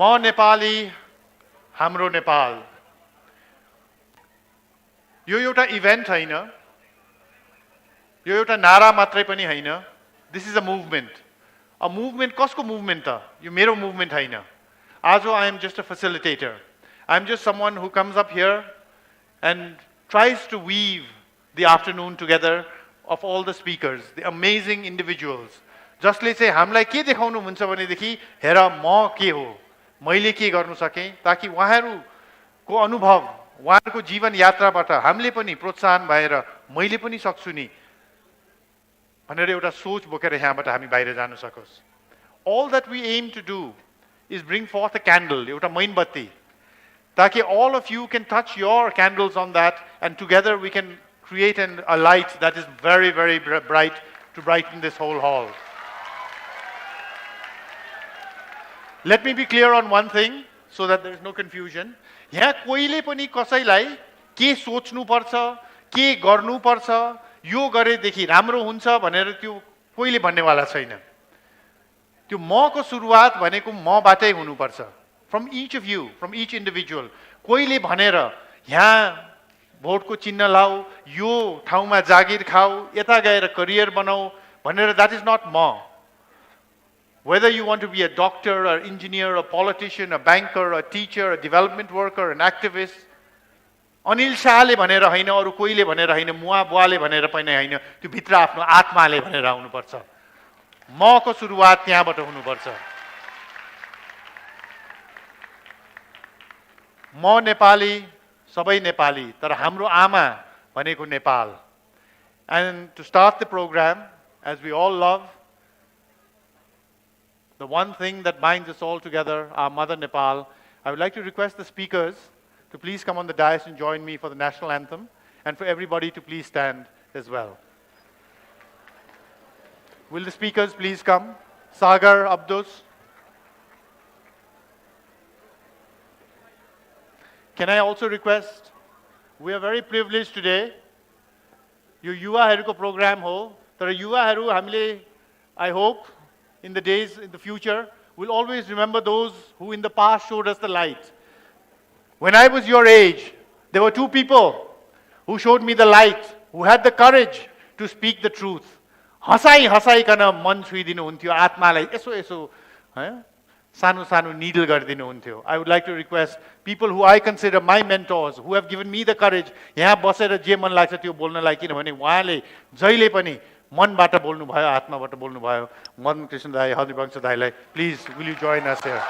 म नेपाली हाम्रो नेपाल यो एउटा इभेन्ट हैन यो एउटा नारा मात्रै पनि हैन दिस इज अ मुभमेन्ट कसको मुभमेन्ट त यो मेरो मुभमेन्ट हैन आज I am just a facilitator I am just someone who comes up here and tries to weave the afternoon together of all the speakers the amazing individuals जसले चाहिँ हामीलाई के देखाउनु हुन्छ भनेदेखि हेर म के हो मैले के गर्नु सके ताकि उहाँहरुको अनुभव उहाँहरुको जीवन यात्राबाट हामीले पनि प्रोत्साहन भएर मैले पनि सक्छु नि भनेर एउटा सोच बोकेर यहाँबाट हामी बाहिर जान सकोस् all that we aim to do is bring forth a candle एउटा मैनबत्ती ताकि all of you can touch your candles on that and together we can create a light that is very very bright to brighten this whole hall. Let me be clear on one thing so that there is no confusion. यहाँ कोहीले पनि कसैलाई के सोच्नु पर्छ के गर्नु पर्छ यो गरेदेखि राम्रो हुन्छ भनेर त्यो कोहीले भन्नेवाला छैन त्यो मको सुरुवात भनेको मबाटै हुनुपर्छ from each of you from each individual कोहीले भनेर यहाँ भोटको चिन्ह लाऊ यो ठाउँमा जागिर खाऊ यता गएर करियर बनाऊ भनेर that is not म whether you want to be a doctor or engineer or politician a banker a teacher a development worker an activist Anil शाहले भनेर हैन अरु कोहीले भनेर हैन मुवा बुवाले भनेर पनि हैन त्यो भित्र आफ्नो आत्माले भनेर आउनु पर्छ मको सुरुवात त्यहाँबाट हुनुपर्छ म नेपाली सबै नेपाली तर हाम्रो आमा भनेको Nepal and to start the program as we all love the one thing that binds us all together our mother Nepal I would like to request the speakers to please come on the dais and join me for the national anthem and for everybody to please stand as well. Will the speakers please come? Sagar Abdus. Can I also request, we are very privileged today. यो युवाहरुको programme हो तर युवाहरु हामीले I hope in the days in the future will always remember those who in the past showed us the light. When I was your age, there were two people who showed me the light, who had the courage to speak the truth. हँसाइकन मन छुइदिनु हुन्थ्यो आत्मालाई यसो यसो सानो सानो needle गरिदिनु हुन्थ्यो I would like to request people who I consider my mentors who have given me the courage यहाँ बसेर जे मन लाग्छ त्यो बोल्नलाई किनभने उहाँले जहिले पनि मनबाट बोल्नु भयो आत्माबाट बोल्नु भयो मदन कृष्ण दाइ हरिवंश दाइलाई please will you join us here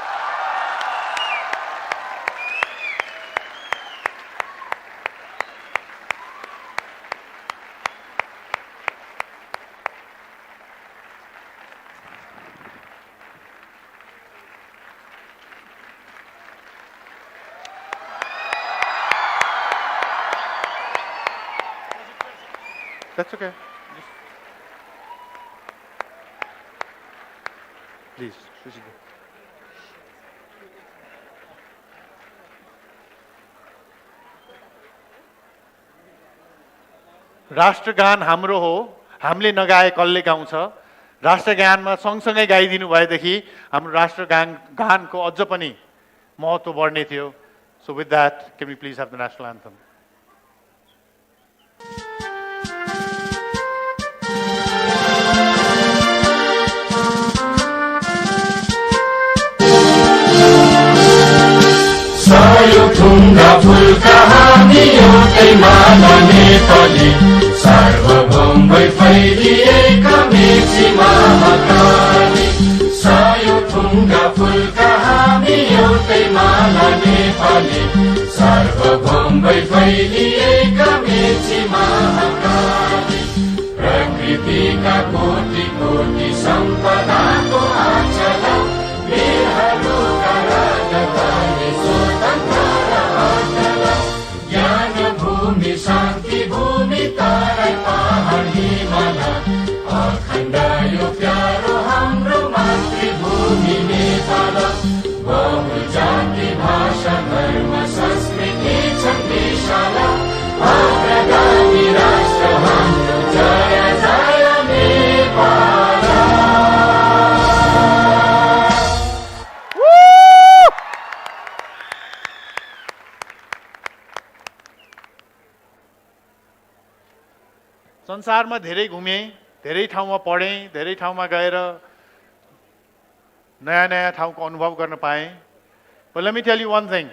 That's okay. Please, Sushi. राष्ट्रगान हाम्रो हो हामीले नगाए कसले गाउँछ राष्ट्रगानमा सँगसँगै गाइदिनु भएदेखि हाम्रो राष्ट्रगानको अझ पनि महत्त्व बढ्ने थियो So with that, can we please have the national anthem? ढुङ्गा फुलका हामी एउटै माला नेपाली सार्वभौम भई फैलिएका मेची महाकाली सायो ढुङ्गा फुलका हामी एउटै माला नेपाली सार्वभौम भई फैलिएका मेची महाकाली प्रकृतिका कोटि कोटि सम्पदाको आचला वीरहरूका राजधानी स्वतन्त्र शान्ति भूमि तारै पहाड हिमाल अखण्ड यो प्यारो हाम्रो मातृभूमि नेपाल बहु जाति भाषा धर्म संस्कृति छन् विशाल अग्रगामी राष्ट्र हाम्रो जय जय नेपाल संसारमा धेरै घुमेँ, धेरै ठाउँमा पढेँ, धेरै ठाउँमा गएर नयाँ नयाँ ठाउँको अनुभव गर्न पाएँ. But let me tell you one thing.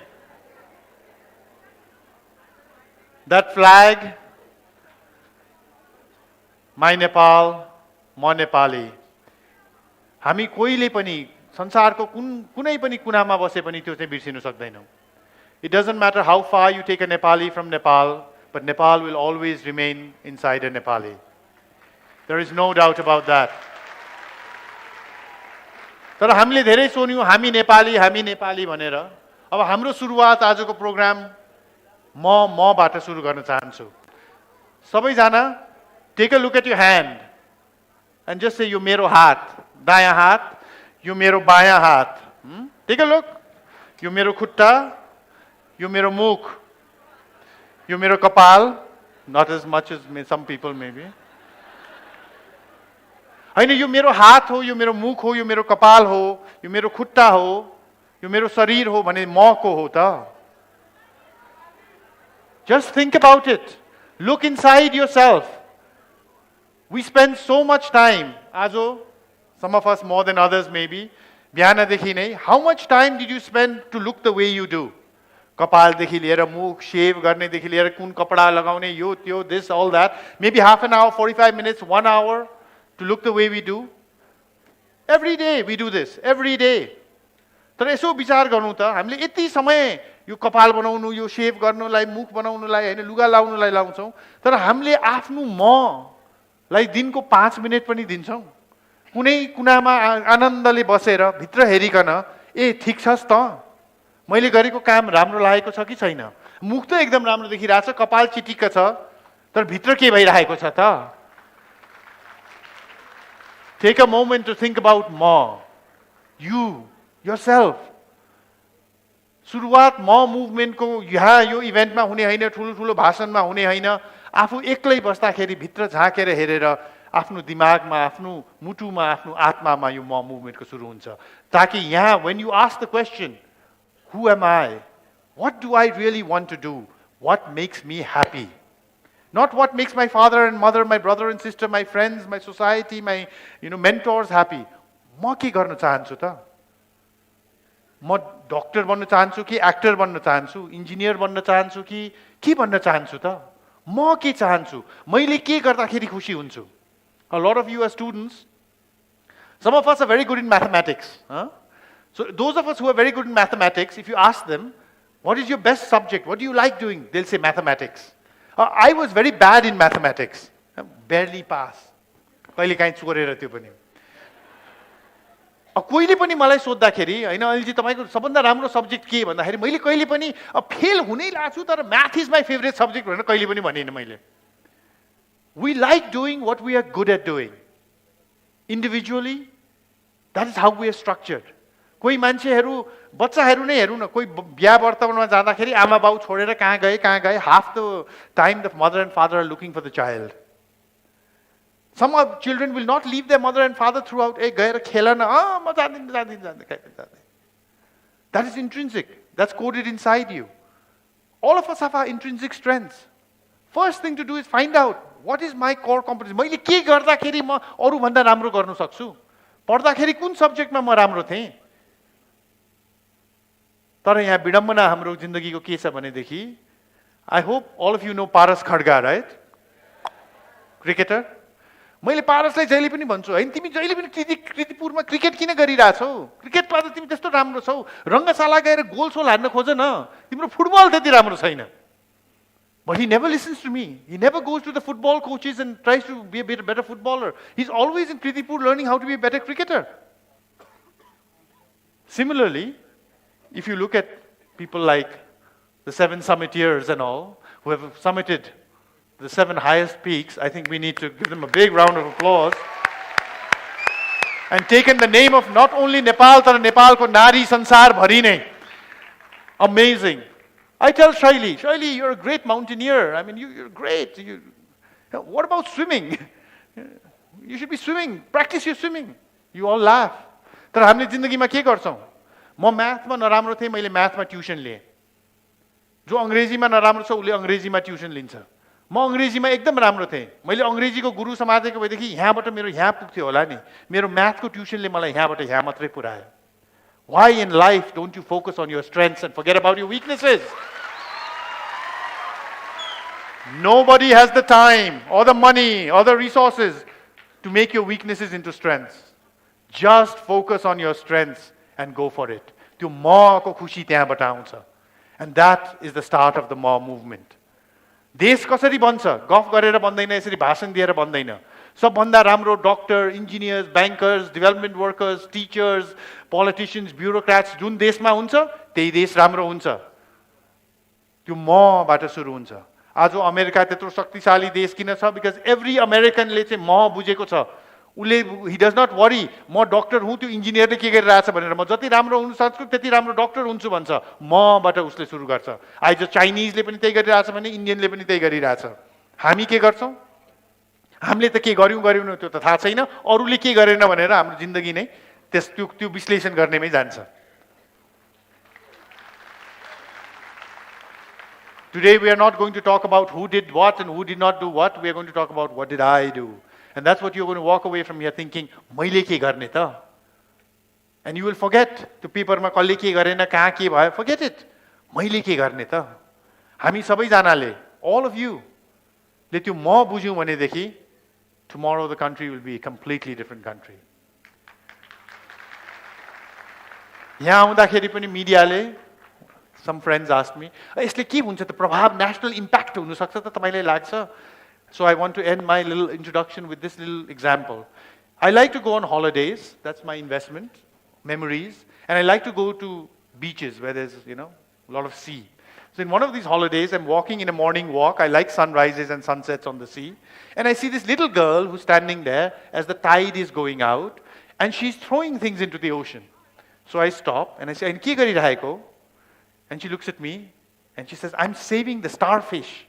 That flag, my Nepal, म नेपाली. हामी कोहीले पनि संसारको कुनै पनि कुनामा बसे पनि त्यो चाहिँ बिर्सिनु सक्दैनौँ. It doesn't matter how far you take a Nepali from Nepal, but Nepal will always remain inside a Nepali. There is no doubt about that. तर हामीले धेरै सुन्यौँ हामी नेपाली भनेर. अब हाम्रो सुरुवात आजको प्रोग्राम मबाट सुरु गर्न चाहन्छु. सबैजना take a look at your hand and just say यो मेरो हात, दायाँ हात, यो मेरो बायाँ हात. Take a look. यो मेरो खुट्टा, यो मेरो मुख, यो मेरो कपाल, not as much as some people maybe. हैन यो मेरो हात हो, यो मेरो मुख हो, यो मेरो कपाल हो, यो मेरो खुट्टा हो, यो मेरो शरीर हो भने म को हो त? Just think about it. Look inside yourself. We spend so much time, Ajo, some of us more than others maybe, बिहानदेखि नै, how much time did you spend to look the way you do? कपालदेखि लिएर मुख शेव गर्नेदेखि लिएर कुन कपडा लगाउने यो त्यो this all that, maybe half an hour, 45 minutes, 1 hour to look the way we do. Every day we do this, every day. तर यसो विचार गर्नु त हामीले यति समय यो कपाल बनाउनु, यो शेव गर्नुलाई, मुख बनाउनुलाई, हैन लुगा लाउनुलाई लाउँछौं, तर हामीले आफ्नो मलाई दिनको 5 मिनेट पनि दिन्छौं. कुनै कुनामा आनन्दले बसेर भित्र हेरिकन ए ठीक छस् त, मैले गरेको काम राम्रो लागेको छ कि छैन, मुख त एकदम राम्रो देखिरहेछ, कपाल चिटिक्क छ, तर भित्र के भइरहेको छ त? Take a moment to think about you, yourself. सुरुवात मुभमेन्टको यहाँ यो इभेन्टमा हुने हैन, ठुलो भाषणमा हुने हैन, आफू एक्लै बस्दाखेरि भित्र झाकेर हेरेर आफ्नो दिमागमा, आफ्नो मुटुमा, आफ्नो आत्मामा यो मुभमेन्टको सुरु हुन्छ. ताकि यहाँ when you ask the question, who am I? What do I really want to do? What makes me happy? Not what makes my father and mother, my brother and sister, my friends, my society, my mentors happy. म के गर्न चाहन्छु त? म doctor बन्न चाहन्छु कि actor बन्न चाहन्छु, इन्जिनियर बन्न चाहन्छु कि के बन्न चाहन्छु त? म के चाहन्छु? मैले के गर्दाखेरि खुसी हुन्छु? A lot of you are students. Some of us are very good in mathematics. So those of us who are very good in mathematics, if you ask them, what is your best subject? What do you like doing? They'll say mathematics. I was very bad in mathematics. Barely pass. कहिले काहीँ चोरेर त्यो पनि. कोहीले पनि मलाई सोध्दाखेरि हैन अहिले चाहिँ तपाईको सबभन्दा राम्रो सब्जेक्ट के भन्दाखेरि मैले कहिले पनि फेल हुनै लाग्छु तर math is my favourite subject भनेर कहिले पनि भनिन मैले. We like doing what we are good at doing. Individually, that is how we are structured. कोही मान्छेहरू बच्चाहरू नै हेरौँ न, कोही बिहा वर्तमानमा जाँदाखेरि आमा बाउ छोडेर कहाँ गए, half the time the mother and father are looking for the child. Some of children will not leave their mother and father throughout. गएर खेल न, म जान्दिन. That is intrinsic. That's coded inside you. All of us have our intrinsic strengths. First thing to do is find out what is my core competence. मैले के गर्दाखेरि म अरु भन्दा राम्रो गर्न सक्छु? पढ्दाखेरि कुन सब्जेक्टमा म राम्रो थिएँ? तर यहाँ विडम्बना हाम्रो जिन्दगीको के छ भनेदेखि, I hope all of you know Paras Khadga, right? Cricketer. मैले पारसलाई जहिले पनि भन्छु, हैन तिमी जहिले पनि कृतिपुरमा क्रिकेट किन गरिराछौ? क्रिकेटमा त तिमी त्यस्तो राम्रो छौ, रंगशाला गएर गोल सोल हान्न खोज न, तिम्रो फुटबल त्यति राम्रो छैन. But he never listens to me. He never goes to the football coaches and tries to be a better footballer. He's always in Kritipur learning how to be a better cricketer. Similarly, if you look at people like the 7 summiteers and all, who have summited the 7 highest peaks, I think we need to give them a big round of applause. And taken the name of not only Nepal, but Nepal ko Nari Sansar Bhari ne. Amazing. I tell Shaili, you're a great mountaineer. I mean, you're great. What about swimming? You should be swimming. Practice your swimming. You all laugh. तर हामीले जिन्दगीमा के गर्छौं? म म्याथमा नराम्रो थिएँ, मैले म्याथमा ट्युसन लिएँ. जो अंग्रेजीमा नराम्रो छ उसले अंग्रेजीमा ट्युसन लिन्छ. म अङ्ग्रेजीमा एकदम राम्रो थिएँ, मैले अङ्ग्रेजीको गुरु समातेको भएदेखि यहाँबाट मेरो यहाँ पुग्थ्यो होला नि। मेरो म्याथको ट्युसनले मलाई यहाँबाट यहाँ मात्रै पुऱ्यायो। Why in life don't you focus on your strengths and forget about your weaknesses? Nobody has the time or the money or the resources to make your weaknesses into strengths. Just focus on your strengths and go for it. त्यो मको खुशी त्यहाँबाट आउँछ. And that is the start of the म movement. देश कसरी बन्छ? गफ गरेर बन्दैन, यसरी भाषण दिएर बन्दैन। सबभन्दा राम्रो doctor, engineers, bankers, development workers, teachers, politicians, bureaucrats जुन देशमा हुन्छ त्यही देश राम्रो हुन्छ। त्यो मबाट सुरु हुन्छ। आज अमेरिका त्यत्रो शक्तिशाली देश किन छ? बिकज एभ्री अमेरिकनले चाहिँ म बुझेको छ। उसले ही डज नट वरी म डक्टर हुँ, त्यो इन्जिनियरले के गरिरहेछ भनेर, म जति राम्रो हुनु सक्छु त्यति राम्रो डक्टर हुन्छु भन्छ। मबाट उसले सुरु गर्छ। आज चाइनिजले पनि त्यही गरिरहेछ भने इन्डियनले पनि त्यही गरिरहेछ। हामी के गर्छौँ? हामीले त के गर्यौँ त्यो त थाहा छैन, अरूले के गरेन भनेर हाम्रो जिन्दगी नै त्यो विश्लेषण गर्नेमै जान्छ। Today we are not going to talk about who did what and who did not do what. We are going to talk about what did I do. And that's what you're going to walk away from here thinking, मैले के गर्ने त? And you will forget त्यो पेपरमा कसले के गरेन, कहाँ के भयो, forget it. मैले के गर्ने त? हामी सबैजनाले, all of you, ले त्यो म बुझ्यौँ भनेदेखि tomorrow the country will be a completely different country. यहाँ आउँदाखेरि पनि मिडियाले, some friends asked me, यसले के हुन्छ त? प्रभाव, national impact हुन सक्छ त तपाईलाई लाग्छ? So I want to end my little introduction with this little example. I like to go on holidays. That's my investment, memories. And I like to go to beaches where there's, a lot of sea. So in one of these holidays, I'm walking in a morning walk. I like sunrises and sunsets on the sea. And I see this little girl who's standing there as the tide is going out. And she's throwing things into the ocean. So I stop and I say, "Ke gariraheko?" And she looks at me and she says, "I'm saving the starfish."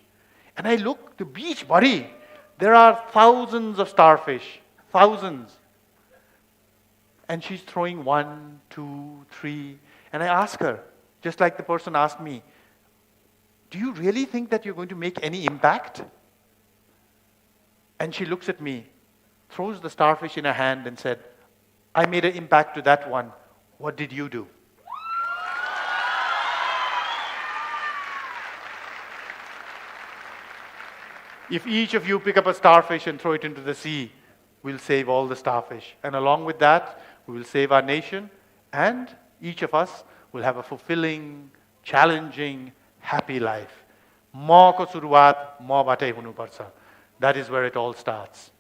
And I look, the beach, buddy, there are thousands of starfish, thousands. And she's throwing 1, 2, 3. And I ask her, just like the person asked me, "Do you really think that you're going to make any impact?" And she looks at me, throws the starfish in her hand and said, "I made an impact to that one. What did you do?" If each of you pick up a starfish and throw it into the sea, we'll save all the starfish. And along with that, we will save our nation, and each of us will have a fulfilling, challenging, happy life. मको सुरुवात मबाटै हुनुपर्छ. That is where it all starts.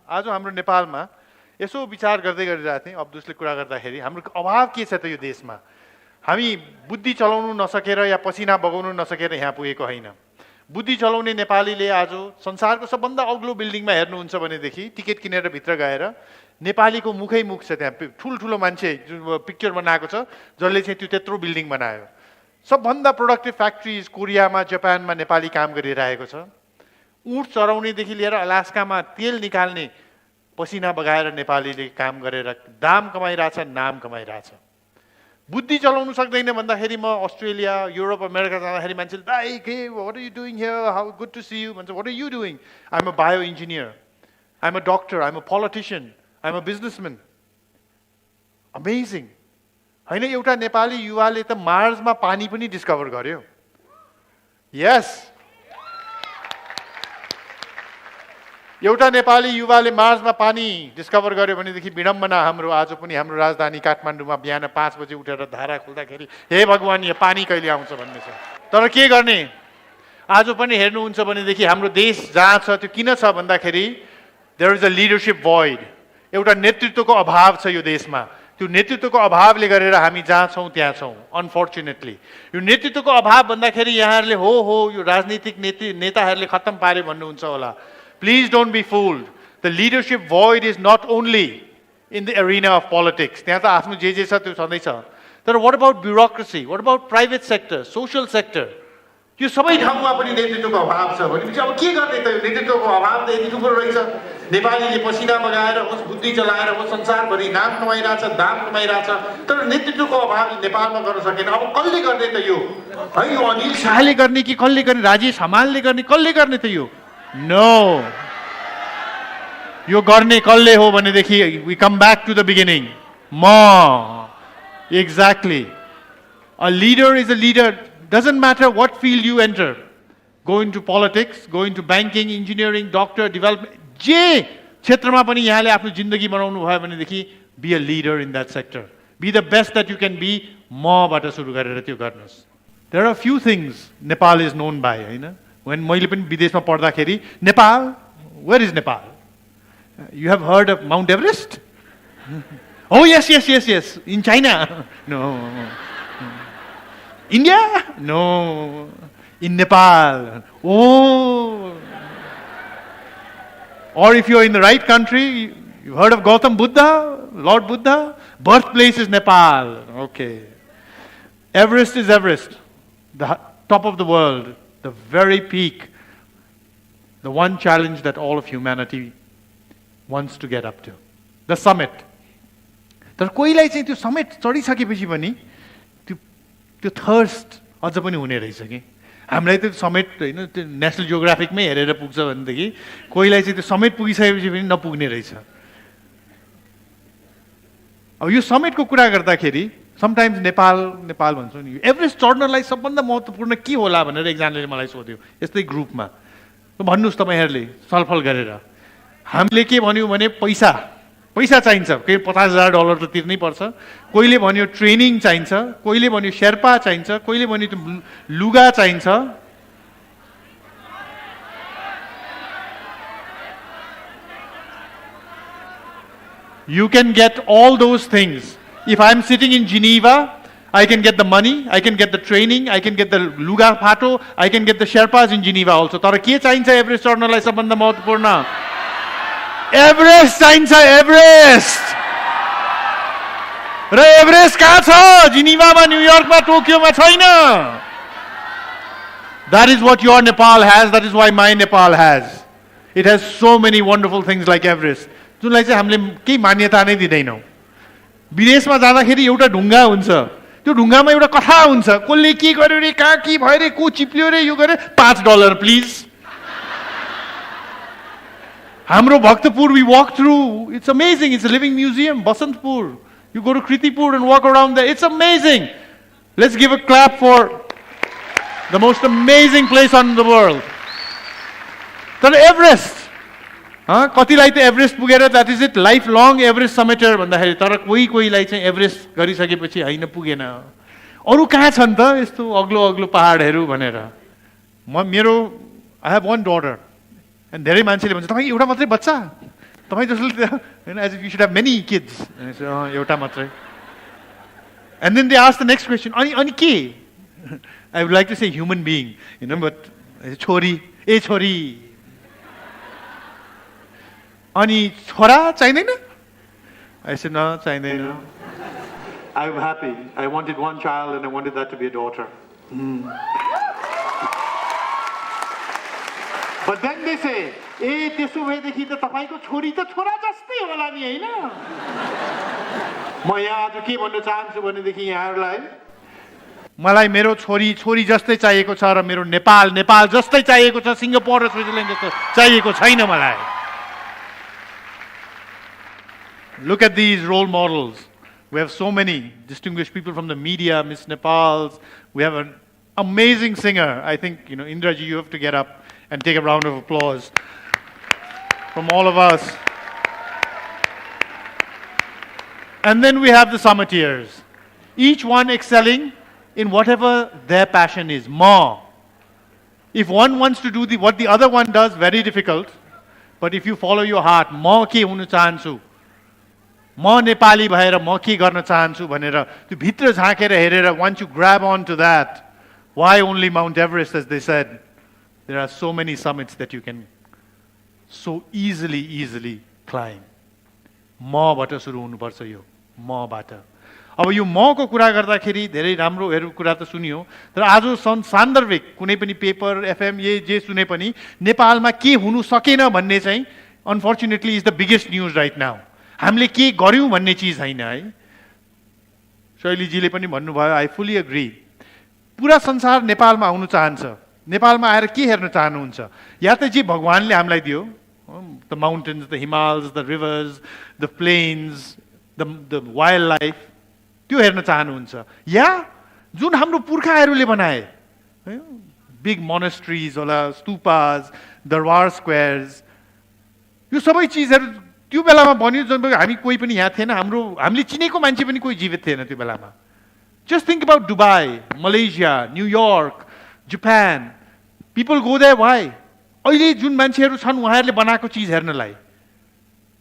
आज हाम्रो नेपालमा यसो विचार गर्दै गरिरहेको थिएँ, अब्दुसले कुरा गर्दाखेरि हाम्रो अभाव के छ त यो देशमा? हामी बुद्धि चलाउनु नसकेर या पसिना बगाउनु नसकेर यहाँ पुगेको होइन। बुद्धि चलाउने नेपालीले आज संसारको सबभन्दा अग्लो बिल्डिङमा हेर्नुहुन्छ भनेदेखि टिकट किनेर भित्र गएर नेपालीको मुखै मुख छ। त्यहाँ ठुल्ठुलो मान्छे पिक्चर बनाएको छ जसले चाहिँ त्यो त्यत्रो बिल्डिङ बनायो। सबभन्दा प्रोडक्टिभ फ्याक्ट्रिज कोरियामा, जापानमा नेपाली काम गरिरहेको छ। ऊँट चराउनेदेखि लिएर अलास्कामा तेल निकाल्ने पसिना बगाएर नेपालीले काम गरेर दाम कमाइरहेछ, नाम कमाइरहेछ। बुद्धि चलाउनु सक्दैन भन्दाखेरि म अस्ट्रेलिया, युरोप, अमेरिका जाँदाखेरि मान्छेले, "दाइ के, what are you doing here? How good to see you." भन्छ, "What are you doing?" "I'm a bioengineer. I'm a doctor. I'm a politician. I'm a businessman." Amazing. हैन, एउटा नेपाली युवाले त मार्समा पानी पनि डिस्कभर गर्यो। Yes. एउटा नेपाली युवाले मार्समा पानी डिस्कभर गर्यो भनेदेखि विडम्बना हाम्रो आज पनि हाम्रो राजधानी काठमाडौँमा बिहान 5 बजे उठेर धारा खोल्दाखेरि हे भगवान यो पानी कहिले आउँछ भन्ने छ। तर के गर्ने? आज पनि हेर्नुहुन्छ भनेदेखि हाम्रो देश जहाँ छ त्यो किन छ भन्दाखेरि there is a leadership void. एउटा नेतृत्वको अभाव छ यो देशमा। त्यो नेतृत्वको अभावले गरेर हामी जहाँ छौँ त्यहाँ छौँ। अनफर्चुनेटली यो नेतृत्वको अभाव भन्दाखेरि यहाँहरूले हो यो राजनीतिक नेताहरूले खत्तम पारे भन्नुहुन्छ होला। Please don't be fooled. The leadership void is not only in the arena of politics. त्यहाँ त आफ्नो जे छ त्यो छँदैछ। तर what about bureaucracy? What about private sector, social sector? यो सबै ठाउँमा पनि नेतृत्वको अभाव छ भनेपछि अब के गर्ने त? यो नेतृत्वको अभाव त यति ठुलो रहेछ। नेपालीले पसिना बगाएर होस्, बुद्धि चलाएर होस्, संसारभरि नाम कमाइरहेछ, दाम कमाइरहेछ, तर नेतृत्वको अभावले नेपालमा गर्न सकेन। अब कसले गर्ने त यो? है, यो अनिल शाहले गर्ने कि कसले गर्ने? राजेश हमालले गर्ने? कसले गर्ने त यो? No. यो गर्ने कसले हो भनेदेखि we come back to the beginning. Ma. Exactly. A leader is a leader. Doesn't matter what field you enter. Go into politics, go into banking, engineering, doctor, development. जे क्षेत्रमा पनि यहाँले आफ्नो जिन्दगी बनाउनु भयो भनेदेखि be a leader in that sector. Be the best that you can be. मबाट सुरु गरेर त्यो गर्नुहोस्. There are a few things Nepal is known by, हैन? When मैले पनि विदेशमा पढ्दाखेरि Nepal, where is Nepal? You have heard of Mount Everest? Oh yes. In China? No. India? No. In Nepal? Oh. Or if you're in the right country, you've heard of Gautam Buddha, Lord Buddha? Birthplace is Nepal. Okay. Everest is Everest, the top of the world, the very peak, the one challenge that all of humanity wants to get up to, the summit. तर कोहीलाई चाहिँ त्यो समेट चढिसकेपछि पनि त्यो thirst अझ पनि हुने रहेछ कि हामीलाई त्यो समेट होइन त्यो नेसनल जियोग्राफिकमै हेरेर पुग्छ भनेदेखि कोहीलाई चाहिँ त्यो समेट पुगिसकेपछि पनि नपुग्ने रहेछ. अब यो समेटको कुरा गर्दाखेरि समटाइम्स नेपाल भन्छौँ नि, एभरेस्ट चढ्नलाई सबभन्दा महत्त्वपूर्ण के होला भनेर एकजनाले मलाई सोध्यो यस्तै ग्रुपमा. भन्नुहोस् तपाईँहरूले छलफल गरेर. हामीले के भन्यौँ भने पैसा चाहिन्छ, केही $50,000 त तिर्नै पर्छ. कोहीले भन्यो ट्रेनिङ चाहिन्छ, कोहीले भन्यो शेर्पा चाहिन्छ, कोहीले भन्यो त्यो लुगा चाहिन्छ. You can get all those things. If I'm sitting in Geneva, I can get the money, I can get the training, I can get the luga phato, I can get the Sherpas in Geneva also. तर के चाहिन्छ Everest चढ्नलाई सबभन्दा महत्त्वपूर्ण? Everest चाहिन्छ, Everest. र Everest कहाँ छ? जिनिभामा, न्युयोर्कमा, टोकियोमा छैन. That is what your Nepal has, that is why my Nepal has. It has so many wonderful things like Everest. जुनलाई चाहिँ हामीले केही मान्यता नै दिँदैनौँ. विदेशमा जाँदाखेरि एउटा ढुङ्गा हुन्छ, त्यो ढुङ्गामा एउटा कथा हुन्छ, कसले के गर्यो रे, कहाँ के भयो रे, को चिप्ल्यो रे, यो गरे, $5 प्लिज. हाम्रो Bhaktapur, we walk through, it's amazing, it's a living museum. Basantpur, you go to Kritipur and walk around there, it's amazing. Let's give a clap for the most amazing place on the world. तर Everest कतिलाई त Everest पुगेर that is it life long Everest समेटर भन्दाखेरि, तर कोहीलाई चाहिँ Everest गरिसकेपछि होइन पुगेन. अरू कहाँ छन् त यस्तो अग्लो अग्लो पहाडहरू भनेर. मेरो I have one daughter and धेरै मान्छेले भन्छ तपाईँ एउटा मात्रै बच्चा, तपाईँ जसले होइन as if you should have many kids. एउटा मात्रै. And then they ask the next question, अनि के? I would like to say human being, होइन, बट छोरी अनि छोरा चाहिँदैन? I said, no, चाहिँदैन. I'm happy. I wanted one child and I wanted that to be a daughter. But then they say, ए त्यसो भएदेखि त तपाईँको छोरी त छोरा जस्तै होला नि, होइन? म यहाँ आज के भन्न चाहन्छु भनेदेखि यहाँहरूलाई, मलाई मेरो छोरी जस्तै चाहिएको छ र मेरो नेपाल जस्तै चाहिएको छ, सिङ्गापुर र स्विजरल्यान्ड जस्तो चाहिएको छैन मलाई. Look at these role models. We have so many distinguished people from the media, Miss Nepals. We have an amazing singer. I think, Indraji, you have to get up and take a round of applause from all of us. And then we have the summiteers. Each one excelling in whatever their passion is. More. If one wants to do what the other one does, very difficult. But if you follow your heart, more ke hunu chahanchu. म नेपाली भएर म के गर्न चाहन्छु भनेर त्यो भित्र झाँकेर हेरेर, once you grab onto that, why only Mount Everest, as they said? There are so many summits that you can so easily climb. मबाट सुरु हुनुपर्छ यो, मबाट. अब यो मको कुरा गर्दाखेरि धेरै राम्रोहरू कुरा त सुनियो, तर आज सान्दर्भिक कुनै पनि पेपर, एफएम, जे सुने पनि नेपालमा के हुनु सकेन भन्ने चाहिँ unfortunately is the biggest news right now. हामीले के गर्यौँ भन्ने चिज होइन है. शैलीजीले पनि भन्नुभयो, आई फुल्ली एग्री. पुरा संसार नेपालमा आउनु चाहन्छ. नेपालमा आएर के हेर्न चाहनुहुन्छ? या त जे भगवानले हामीलाई दियो, the mountains, the Himalayas, the rivers, the plains, the wildlife, त्यो हेर्न चाहनुहुन्छ, या जुन हाम्रो पुर्खाहरूले बनाए, बिग मोनेस्ट्रिज होला, स्तूपाज, दरबार स्क्वायर्स, यो सबै चिजहरू त्यो बेलामा बन्यो जुन हामी कोही पनि यहाँ थिएन, हामीले चिनेको मान्छे पनि कोही जीवित थिएन त्यो बेलामा. Just think about Dubai, Malaysia, New York, Japan. People go there why? अहिले जुन मान्छेहरू छन् उहाँहरूले बनाएको चिज हेर्नलाई.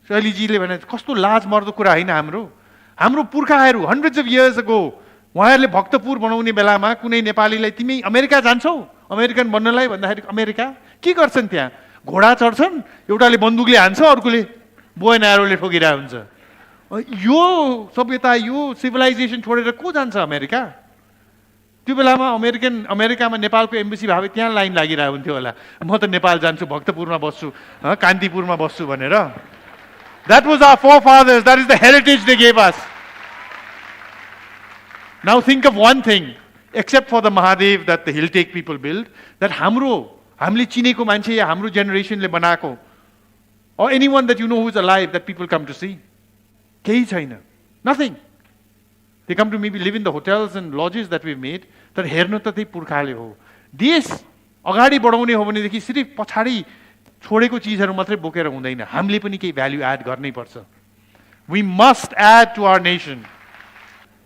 शैलीजीले भने कस्तो लाज मर्दो कुरा होइन. हाम्रो पुर्खाहरू हन्ड्रेड्स अफ इयर्स अगो उहाँहरूले भक्तपुर बनाउने बेलामा कुनै नेपालीलाई तिमी अमेरिका जान्छौ अमेरिकन बन्नलाई भन्दाखेरि अमेरिका के गर्छन्? त्यहाँ घोडा चढ्छन्, एउटाले बन्दुकले हान्छ, अर्कोले बोय एरोले ठोकिरहेको हुन्छ. यो सभ्यता, यो सिभिलाइजेसन छोडेर को जान्छ अमेरिका? त्यो बेलामा अमेरिकामा नेपालको एम्बेसी भए त्यहाँ लाइन लागिरहेको हुन्थ्यो होला. म त नेपाल जान्छु, भक्तपुरमा बस्छु, कान्तिपुरमा बस्छु भनेर. That was our forefathers. That is the heritage they gave us. Now think of one thing, except for the Mahadev that the Hilltake people built, that हामीले चिनेको मान्छे या हाम्रो जेनेरेसनले बनाएको, or anyone that you know who is alive that people come to see, केही छैन. Nothing. They come to maybe live in the hotels and lodges that we've made. तर हेर्नु त त्यही पुर्खाले हो. देश अगाडि बढाउने हो भनेदेखि सिर्फ पछाडि छोडेको चिजहरू मात्रै बोकेर हुँदैन. हामीले पनि केही भ्याल्यु एड गर्नै पर्छ. We must add to our nation.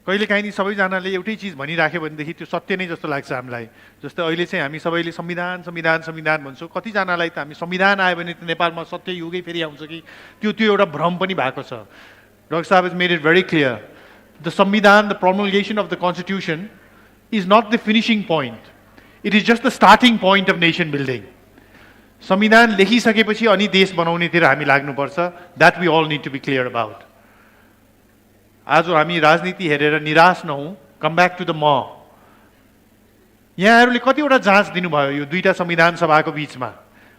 कहिले काहीँ सबैजनाले एउटै चिज भनिराख्यो भनेदेखि त्यो सत्य नै जस्तो लाग्छ हामीलाई. जस्तै अहिले चाहिँ हामी सबैले संविधान संविधान संविधान भन्छौँ. कतिजनालाई त हामी संविधान आयो भने त नेपालमा सत्य युगै फेरि आउँछ कि त्यो एउटा भ्रम पनि भएको छ. Dr. Saab has made it very clear. The Samvidhan, the promulgation of the Constitution, is not the finishing point. It is just the starting point of nation building. संविधान लेखिसकेपछि अनि देश बनाउनेतिर हामी लाग्नुपर्छ. That we all need to be clear about. आज हामी राजनीति हेरेर निराश नहौँ. Come back to the law. यहाँहरूले कतिवटा जाँच दिनुभयो यो दुईटा संविधान सभाको बीचमा?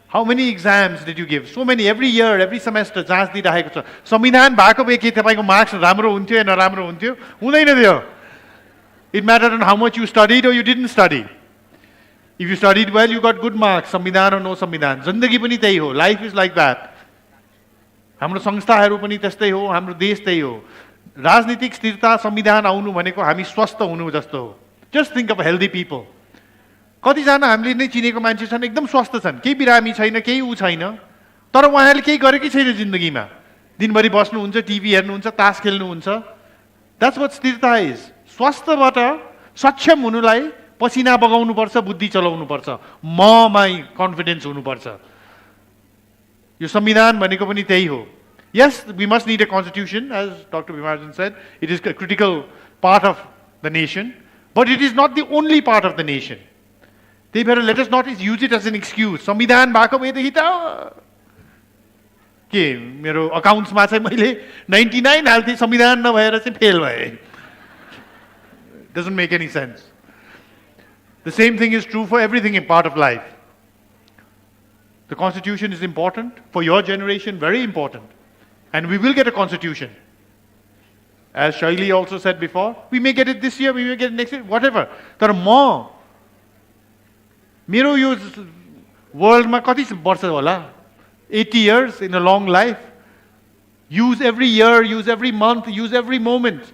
How many exams did you give? So many, every year, every semester, जाँच दिइरहेको छ. संविधान भएको भए के तपाईँको मार्क्स राम्रो हुन्थ्यो या नराम्रो हुन्थ्यो? हुँदैन थियो. It mattered on how much you studied or you didn't study. If you studied well, you got good marks. संविधान or no संविधान. जिन्दगी पनि त्यही हो. Life is like that. हाम्रो संस्थाहरू पनि त्यस्तै हो, हाम्रो देश त्यही हो. राजनीतिक स्थिरता, संविधान आउनु भनेको हामी स्वस्थ हुनु जस्तो हो. Just think of healthy people. कतिजना हामीले नै चिनेको मान्छे छन्, एकदम स्वस्थ छन्, केही बिरामी छैन, केही ऊ छैन, तर उहाँहरूले केही गरेकै छैन जिन्दगीमा. दिनभरि बस्नुहुन्छ, टिभी हेर्नुहुन्छ, तास खेल्नुहुन्छ. द्याट्स व्हाट स्थिरता इज. स्वस्थबाट सक्षम हुनुलाई पसिना बगाउनुपर्छ, बुद्धि चलाउनुपर्छ, ममा कन्फिडेन्स हुनुपर्छ. यो संविधान भनेको पनि त्यही हो. Yes, we must need a constitution, as Dr. Bhimarjan said. It is a critical part of the nation, but it is not the only part of the nation. त्यही भएर let us not use it as an excuse. संविधान भएको भएदेखि त के मेरो अकाउन्ट्समा चाहिँ मैले 99 हाल्थेँ, संविधान नभएर चाहिँ फेल भए. Doesn't make any sense. The same thing is true for everything in part of life. The constitution is important for your generation, very important. And we will get a constitution. As Shaili also said before, we may get it this year, we may get it next year, whatever. तर म मेरो यो वर्ल्डमा कति वर्ष होला? 80 years in a long life. Use every year, use every month, use every moment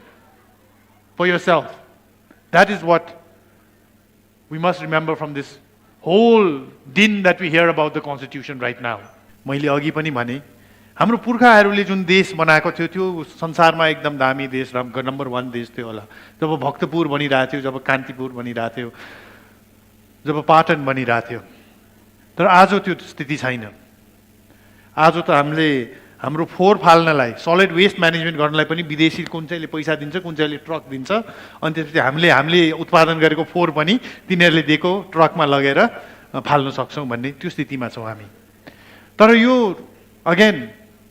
for yourself. That is what we must remember from this whole din that we hear about the constitution right now. मैले अघि पनि भने हाम्रो पुर्खाहरूले जुन देश बनाएको थियो त्यो संसारमा एकदम दामी देश, नम्बर 1 देश थियो होला. जब भक्तपुर बनिरहेको थियो, जब कान्तिपुर बनिरहेको थियो, जब पाटन बनिरहेको थियो. तर आज त्यो स्थिति छैन. आज त हामीले हाम्रो फोहोर फाल्नलाई, सलिड वेस्ट म्यानेजमेन्ट गर्नलाई पनि विदेशी कुन चाहिँले पैसा दिन्छ, कुन चाहिँले ट्रक दिन्छ, अनि त्यसपछि हामीले उत्पादन गरेको फोहोर पनि तिनीहरूले दिएको ट्रकमा लगेर फाल्न सक्छौँ भन्ने त्यो स्थितिमा छौँ हामी. तर यो अगेन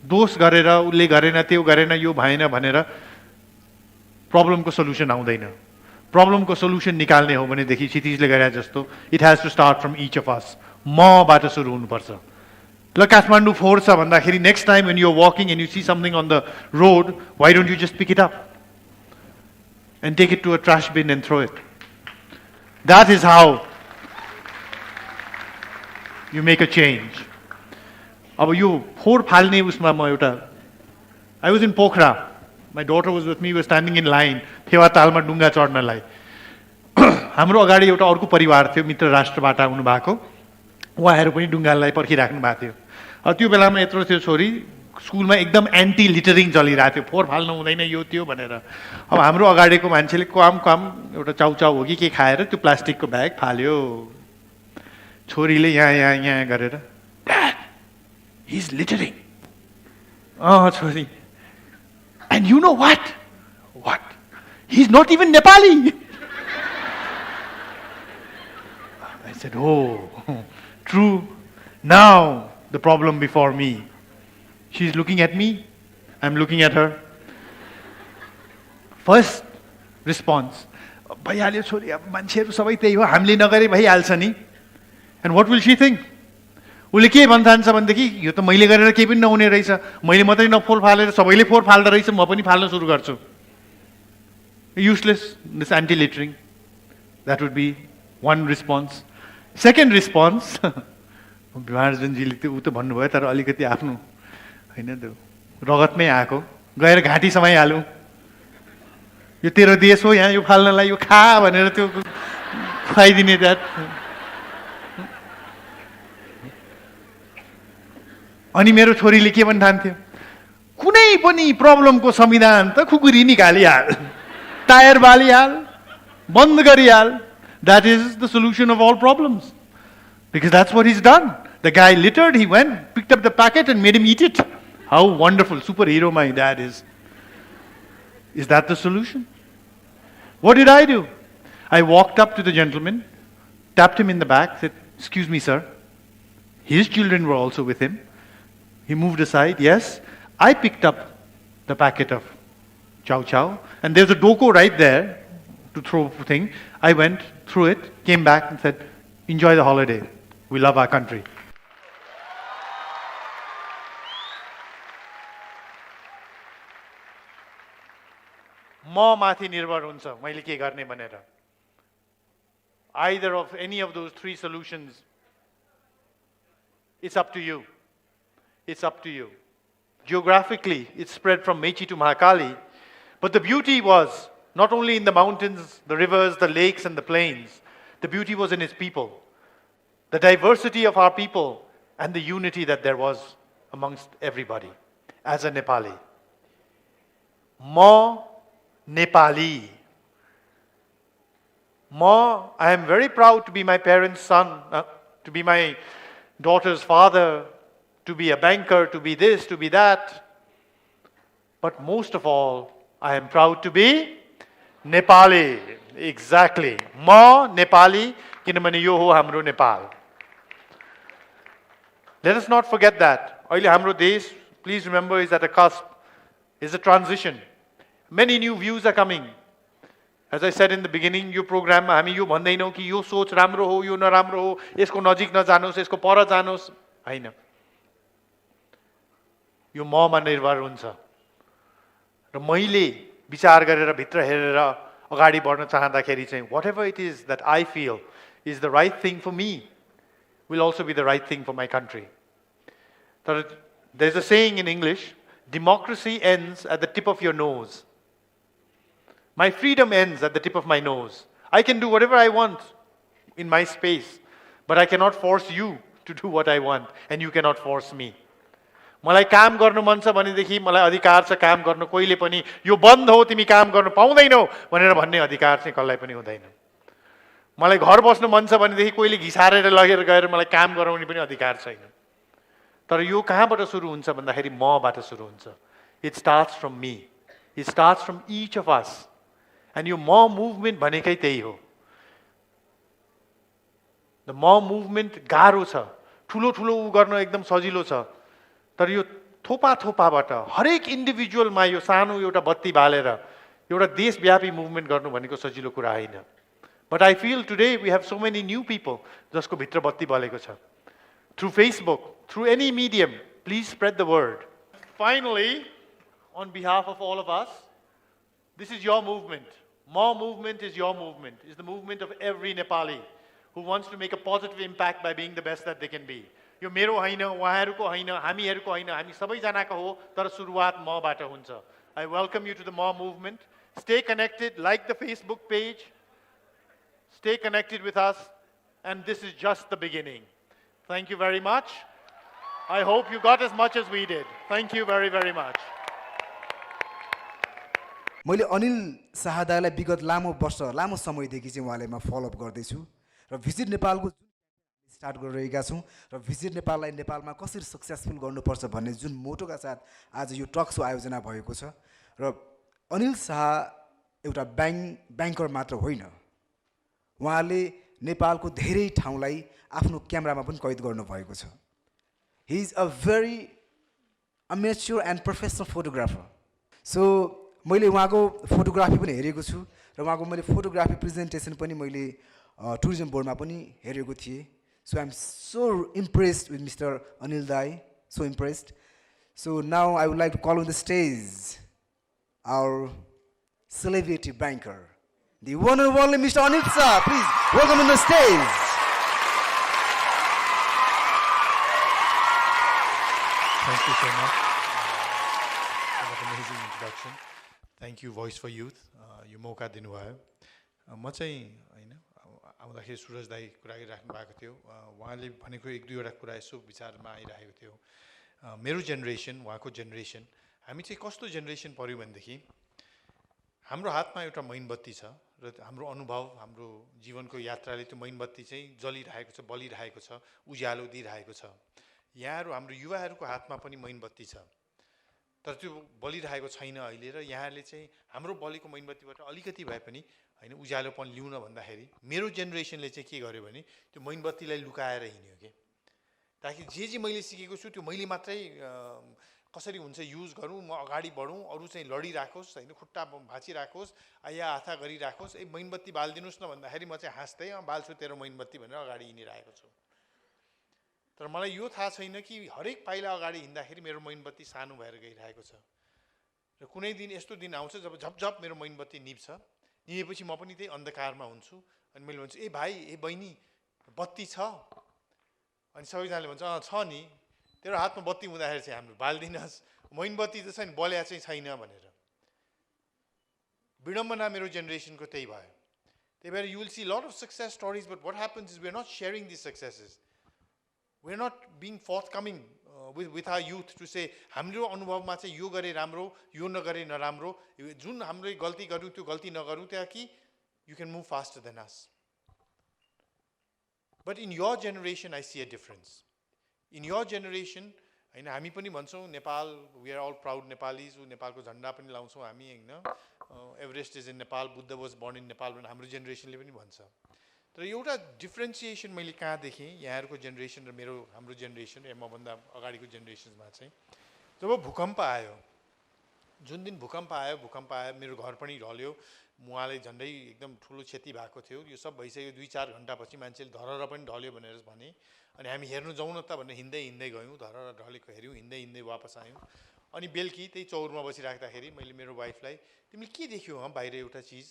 दोष गरेर उसले गरेन, त्यो गरेन, यो भएन भनेर प्रब्लमको सल्युसन आउँदैन. प्रब्लमको सल्युसन निकाल्ने हो भनेदेखि क्षितिजले गरे जस्तो it has to start from each of us. मबाट सुरु हुनुपर्छ. ल काठमाडौँ फोहोर छ भन्दाखेरि next time when you are walking and you see something on the road, why don't you just pick it up and take it to a trash bin and throw it? That is how you make a change. अब यो फोहोर फाल्ने उसमा म एउटा I was in Pokhara. My daughter was with me, we were standing in line, Phewa तालमा डुङ्गा चढ्नलाई. हाम्रो अगाडि एउटा अर्को परिवार थियो, मित्र राष्ट्रबाट आउनु भएको. उहाँहरू पनि डुङ्गालाई पर्खिराख्नु भएको थियो. अब त्यो बेलामा यत्रो थियो छोरी, स्कुलमा एकदम एन्टी लिटरिङ चलिरहेको थियो, फोहोर फाल्नु हुँदैन यो त्यो भनेर. अब हाम्रो अगाडिको मान्छेले काम एउटा चाउचाउ हो कि के खाएर त्यो प्लास्टिकको ब्याग फाल्यो. छोरीले यहाँ गरेर, "Dad, he's littering." छोरी. And you know what? What? He's not even Nepali. I said, oh, true. Now the problem before me. She's looking at me. I'm looking at her. First response. भइहाल्यो छोरी, अब मान्छेहरू सबै त्यही हो, हामीले नगरे भइहाल्छ नि. And what will she think? उसले के भन्न थाल्छ भनेदेखि यो त मैले गरेर केही पनि नहुने रहेछ, मैले मात्रै नफोहोर फालेर सबैले फोहोर फाल्दो रहेछ, म पनि फाल्न सुरु गर्छु. Useless, this anti-littering. That would be one response. Second response, विभाजनजीले त्यो ऊ त भन्नुभयो तर अलिकति आफ्नो होइन त्यो रगतमै आएको, गएर घाँटी समाइहालौँ, यो तेरो देश हो यहाँ यो फाल्नलाई, यो खा भनेर त्यो खुवाइदिने. द्याट अनि मेरो छोरीले के भन्न ठान्थ्यो, कुनै पनि प्रब्लमको संविधान त खुकुरी निकालिहाल, टायर बालिहाल, बन्द गरिहाल. That is the solution of all problems. Because that's what he's done. The guy littered, he went, picked up the packet and made him eat it. How wonderful, superhero my dad is. Is that the solution? What did I do? I walked up to the gentleman, tapped him in the back, said, "Excuse me, sir." His children were also with him. He moved aside. Yes, I picked up the packet of chow chow, and there's a doko right there to throw thing. I went, threw it, came back and said, "Enjoy the holiday. We love our country." म माथि निर्भर हुन्छ मैले के गर्ने भनेर. Either of any of those three solutions, it's up to you. It's up to you. Geographically, it spread from Mechi to Mahakali, but the beauty was not only in the mountains, the rivers, the lakes, and the plains. The beauty was in its people, the diversity of our people, and the unity that there was amongst everybody. As a Nepali, Ma Nepali. Ma, I am very proud to be my parents' son, to be my daughter's father, to be a banker, to be this, to be that. But most of all, I am proud to be Nepali. Exactly. Ma Nepali, किनभने यो हो हाम्रो Nepal. Let us not forget that. अहिले हाम्रो देश, please remember, is at a cusp, is a transition. Many new views are coming. As I said in the beginning, यो प्रोग्राममा हामी यो भन्दैनौँ कि यो सोच राम्रो हो, यो नराम्रो हो, यसको नजिक नजानुहोस्, यसको पर जानुहोस्, हैन. यो ममा निर्भर हुन्छ. र मैले विचार गरेर भित्र हेरेर अगाडि बढ्न चाहँदाखेरि चाहिँ whatever it is that I feel is the right thing for me will also be the right thing for my country. There's a saying in English, democracy ends at the tip of your nose. My freedom ends at the tip of my nose. I can do whatever I want in my space, but I cannot force you to do what I want, and you cannot force me. मलाई काम गर्नु मन छ भनेदेखि मलाई अधिकार छ काम गर्न. कोहीले पनि यो बन्द हो तिमी काम गर्न पाउँदैनौ भनेर भन्ने अधिकार चाहिँ कसलाई पनि हुँदैन. मलाई घर बस्नु मन छ भनेदेखि कोहीले घिसारेर लगेर गएर मलाई काम गराउने पनि अधिकार छैन. तर यो कहाँबाट सुरु हुन्छ भन्दाखेरि मबाट सुरु हुन्छ. It starts from me. It starts from each of us. And यो म मुभमेन्ट भनेकै त्यही हो. The म मुभमेन्ट गाह्रो छ, ठुलो ठुलो उ गर्न एकदम सजिलो छ. तर यो थोपा थोपाबाट हरेक इन्डिभिजुअलमा यो सानो एउटा बत्ती बालेर एउटा देशव्यापी मुभमेन्ट गर्नु भनेको सजिलो कुरा होइन. But I feel today we have so many new people जसको भित्र बत्ती बलेको छ. Through Facebook, through any medium, please spread the word. Finally, on behalf of all of us, this is your movement. Ma movement is your movement. It's the movement of every Nepali who wants to make a positive impact by being the best that they can be. यो मेरो होइन, उहाँहरूको होइन, हामीहरूको होइन, हामी सबैजनाको हो, तर सुरुवात मबाट हुन्छ. I welcome you to the म movement. Stay connected, like the Facebook page. Stay connected with us, and this is just the beginning. Thank you very much. I hope you got as much as we did. Thank you very, very much. मैले अनिल शाह दाइलाई विगत लामो समयदेखि चाहिँ उहाँलाई म follow-up गर्दैछु र visit नेपालको जुन स्टार्ट गरिरहेका छौँ र भिजिट नेपाललाई नेपालमा कसरी सक्सेसफुल गर्नुपर्छ भन्ने जुन मोटोका साथ आज यो टक सो आयोजना भएको छ र अनिल शाह एउटा ब्याङ्कर मात्र होइन, उहाँले नेपालको धेरै ठाउँलाई आफ्नो क्यामेरामा पनि कैद गर्नुभएको छ. He is a very amateur and professional photographer. So मैले उहाँको फोटोग्राफी पनि हेरेको छु र उहाँको मैले फोटोग्राफी प्रेजेन्टेसन पनि मैले टुरिज्म बोर्डमा पनि हेरेको थिएँ. So I am so impressed with mister Anil दाई, so impressed. So now I would like to call on the stage our celebrity banker, the one and only Mr. Anil Shah. Please welcome on the stage. Thank you so much for that amazing introduction. Thank you, Voice for Youth. यो मौका दिनुभयो. म चाहिँ होइन आउँदाखेरि सुरज दाई कुरा गरिराख्नु भएको थियो. उहाँले भनेको एक दुईवटा कुरा यसो विचारमा आइरहेको थियो. मेरो जेनेरेसन, उहाँको जेनेरेसन, हामी चाहिँ कस्तो जेनेरेसन पऱ्यो भनेदेखि हाम्रो हातमा एउटा मैनबत्ती छ र हाम्रो अनुभव, हाम्रो जीवनको यात्राले त्यो मैनबत्ती चाहिँ जलिरहेको छ, बलिरहेको छ, उज्यालो दिइरहेको छ. यहाँहरू हाम्रो युवाहरूको हातमा पनि मैनबत्ती छ, तर त्यो बलिरहेको छैन अहिले. र यहाँले चाहिँ हाम्रो बलेको मैनबत्तीबाट अलिकति भए पनि होइन उज्यालोपन ल्याउन भन्दाखेरि मेरो जेनेरेसनले चाहिँ के गर्यो भने त्यो मैनबत्तीलाई लुकाएर हिँड्यो कि ताकि जे मैले सिकेको छु त्यो मैले मात्रै कसरी हुन्छ युज गरौँ, म अगाडि बढौँ, अरू चाहिँ लडिराखोस् होइन, खुट्टा भाँचिराखोस्, या हाथा गरिराखोस्, ए मैनबत्ती बालिदिनुहोस् न भन्दाखेरि म चाहिँ हाँस्दै बाल्छु तेरो मैनबत्ती भनेर अगाडि हिँडिरहेको छु. तर मलाई यो थाहा छैन कि हरेक पाइला अगाडि हिँड्दाखेरि मेरो मैनबत्ती सानो भएर गइरहेको छ र कुनै दिन यस्तो दिन आउँछ जब झपझप मेरो मैनबत्ती निप्छ, निभेपछि म पनि त्यही अन्धकारमा हुन्छु. अनि मैले भन्छु, ए भाइ, ए बहिनी, बत्ती छ? अनि सबैजनाले भन्छ, छ नि, तेरो हातमा बत्ती हुँदाखेरि चाहिँ हाम्रो बाल्दिनस्, मैनबत्ती त छ नि, बल्या चाहिँ छैन भनेर. विडम्बना मेरो जेनेरेसनको त्यही भयो. त्यही भएर you will see lot of success stories, but what happens is we are not sharing this successes. We are not being forthcoming with our youth to say हाम्रो अनुभवमा चाहिँ यो गरे राम्रो, यो नगरे नराम्रो, जुन हामीले गल्ती गर्यौँ त्यो गल्ती नगरौँ ताकि you can move faster than us. But in your generation I see a difference. In your generation हैन हामी पनि भन्छौँ Nepal, we are all proud Nepalis, नेपालको झण्डा पनि लाउँछौँ हामी हैन, Everest is in Nepal, Buddha was born in Nepal भनेर हाम्रो जेनेरेसनले पनि भन्छ. तर एउटा डिफ्रेन्सिएसन मैले कहाँ देखेँ यहाँहरूको जेनेरेसन र हाम्रो जेनेरेसन र मभन्दा अगाडिको जेनेरेसनमा चाहिँ जब भूकम्प आयो, जुन दिन भूकम्प आयो मेरो घर पनि ढल्यो, मुहाले झन्डै एकदम ठुलो क्षति भएको थियो. यो सब भइसक्यो 2-4 घण्टापछि मान्छेले धरहरा पनि ढल्यो भनेर भने. अनि हामी हेर्नु जाउँ न त भनेर हिँड्दै गयौँ, धरहरा ढलेको हेऱ्यौँ, हिँड्दै वापस आयौँ. अनि बेलुकी त्यही चौरमा बसिराख्दाखेरि मैले मेरो वाइफलाई, तिमीले के देख्यौ बाहिर एउटा चिज,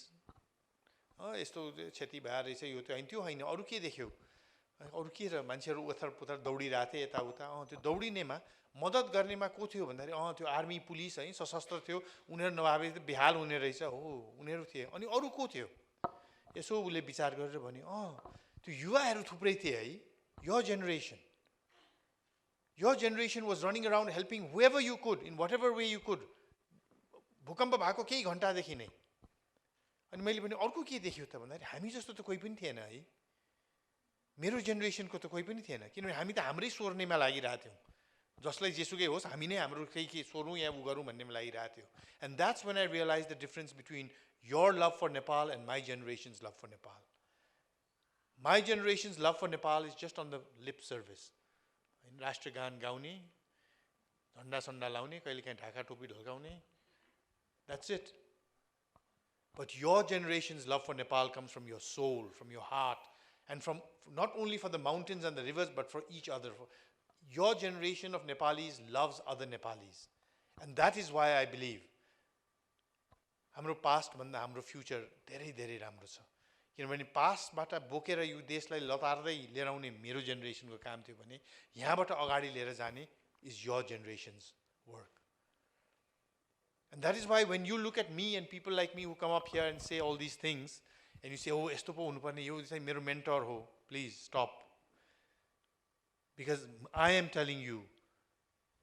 यस्तो क्षति भएर रहेछ, यो त्यो होइन, त्यो होइन, अरू के देख्यौ? अरू के र मान्छेहरू उथर पुथर दौडिरहेको थिए यताउता. त्यो दौडिनेमा मद्दत गर्नेमा को थियो भन्दाखेरि त्यो आर्मी पुलिस है सशस्त्र थियो, उनीहरू नभए त बेहाल हुने रहेछ, हो उनीहरू थिए. अनि अरू को थियो? यसो उसले विचार गरेर भने त्यो युवाहरू थुप्रै थिए है. Your generation was running around helping whoever you could in whatever way you could. भूकम्प भएको केही घण्टादेखि नै. अनि मैले भने अर्को के देख्यो त भन्दाखेरि हामी जस्तो त कोही पनि थिएन है, मेरो जेनेरेसनको त कोही पनि थिएन. किनभने हामी त हाम्रै सोर्नेमा लागिरहेको थियौँ, जसलाई जेसुकै होस् हामी नै हाम्रो केही सोरौँ या उ गरौँ भन्नेमा लागिरहेको थियो. And that's when I realize the difference between your love for Nepal and my generation's love for Nepal. My generation's love for Nepal is just on the lip service. राष्ट्रगान गाउने, झन्डा सन्डा लाउने, कहिलेकाहीँ ढाका टोपी ढल्काउने, that's it. But your generation's love for Nepal comes from your soul, from your heart, and from not only for the mountains and the rivers, but for each other. Your generation of Nepalis loves other Nepalis. And that is why I believe हाम्रो past भन्दा हाम्रो future धेरै धेरै राम्रो छ. किनभने पास्टबाट बोकेर यो देशलाई लतार्दै लिएर आउने मेरो जेनेरेसनको काम थियो भने यहाँबाट अगाडि लिएर जाने is your generations work. And that is why when you look at me and people like me who come up here and say all these things, and you say, oh, yesto po huनुपर्ने, यो चाहिँ मेरो mentor हो, please stop. Because I am telling you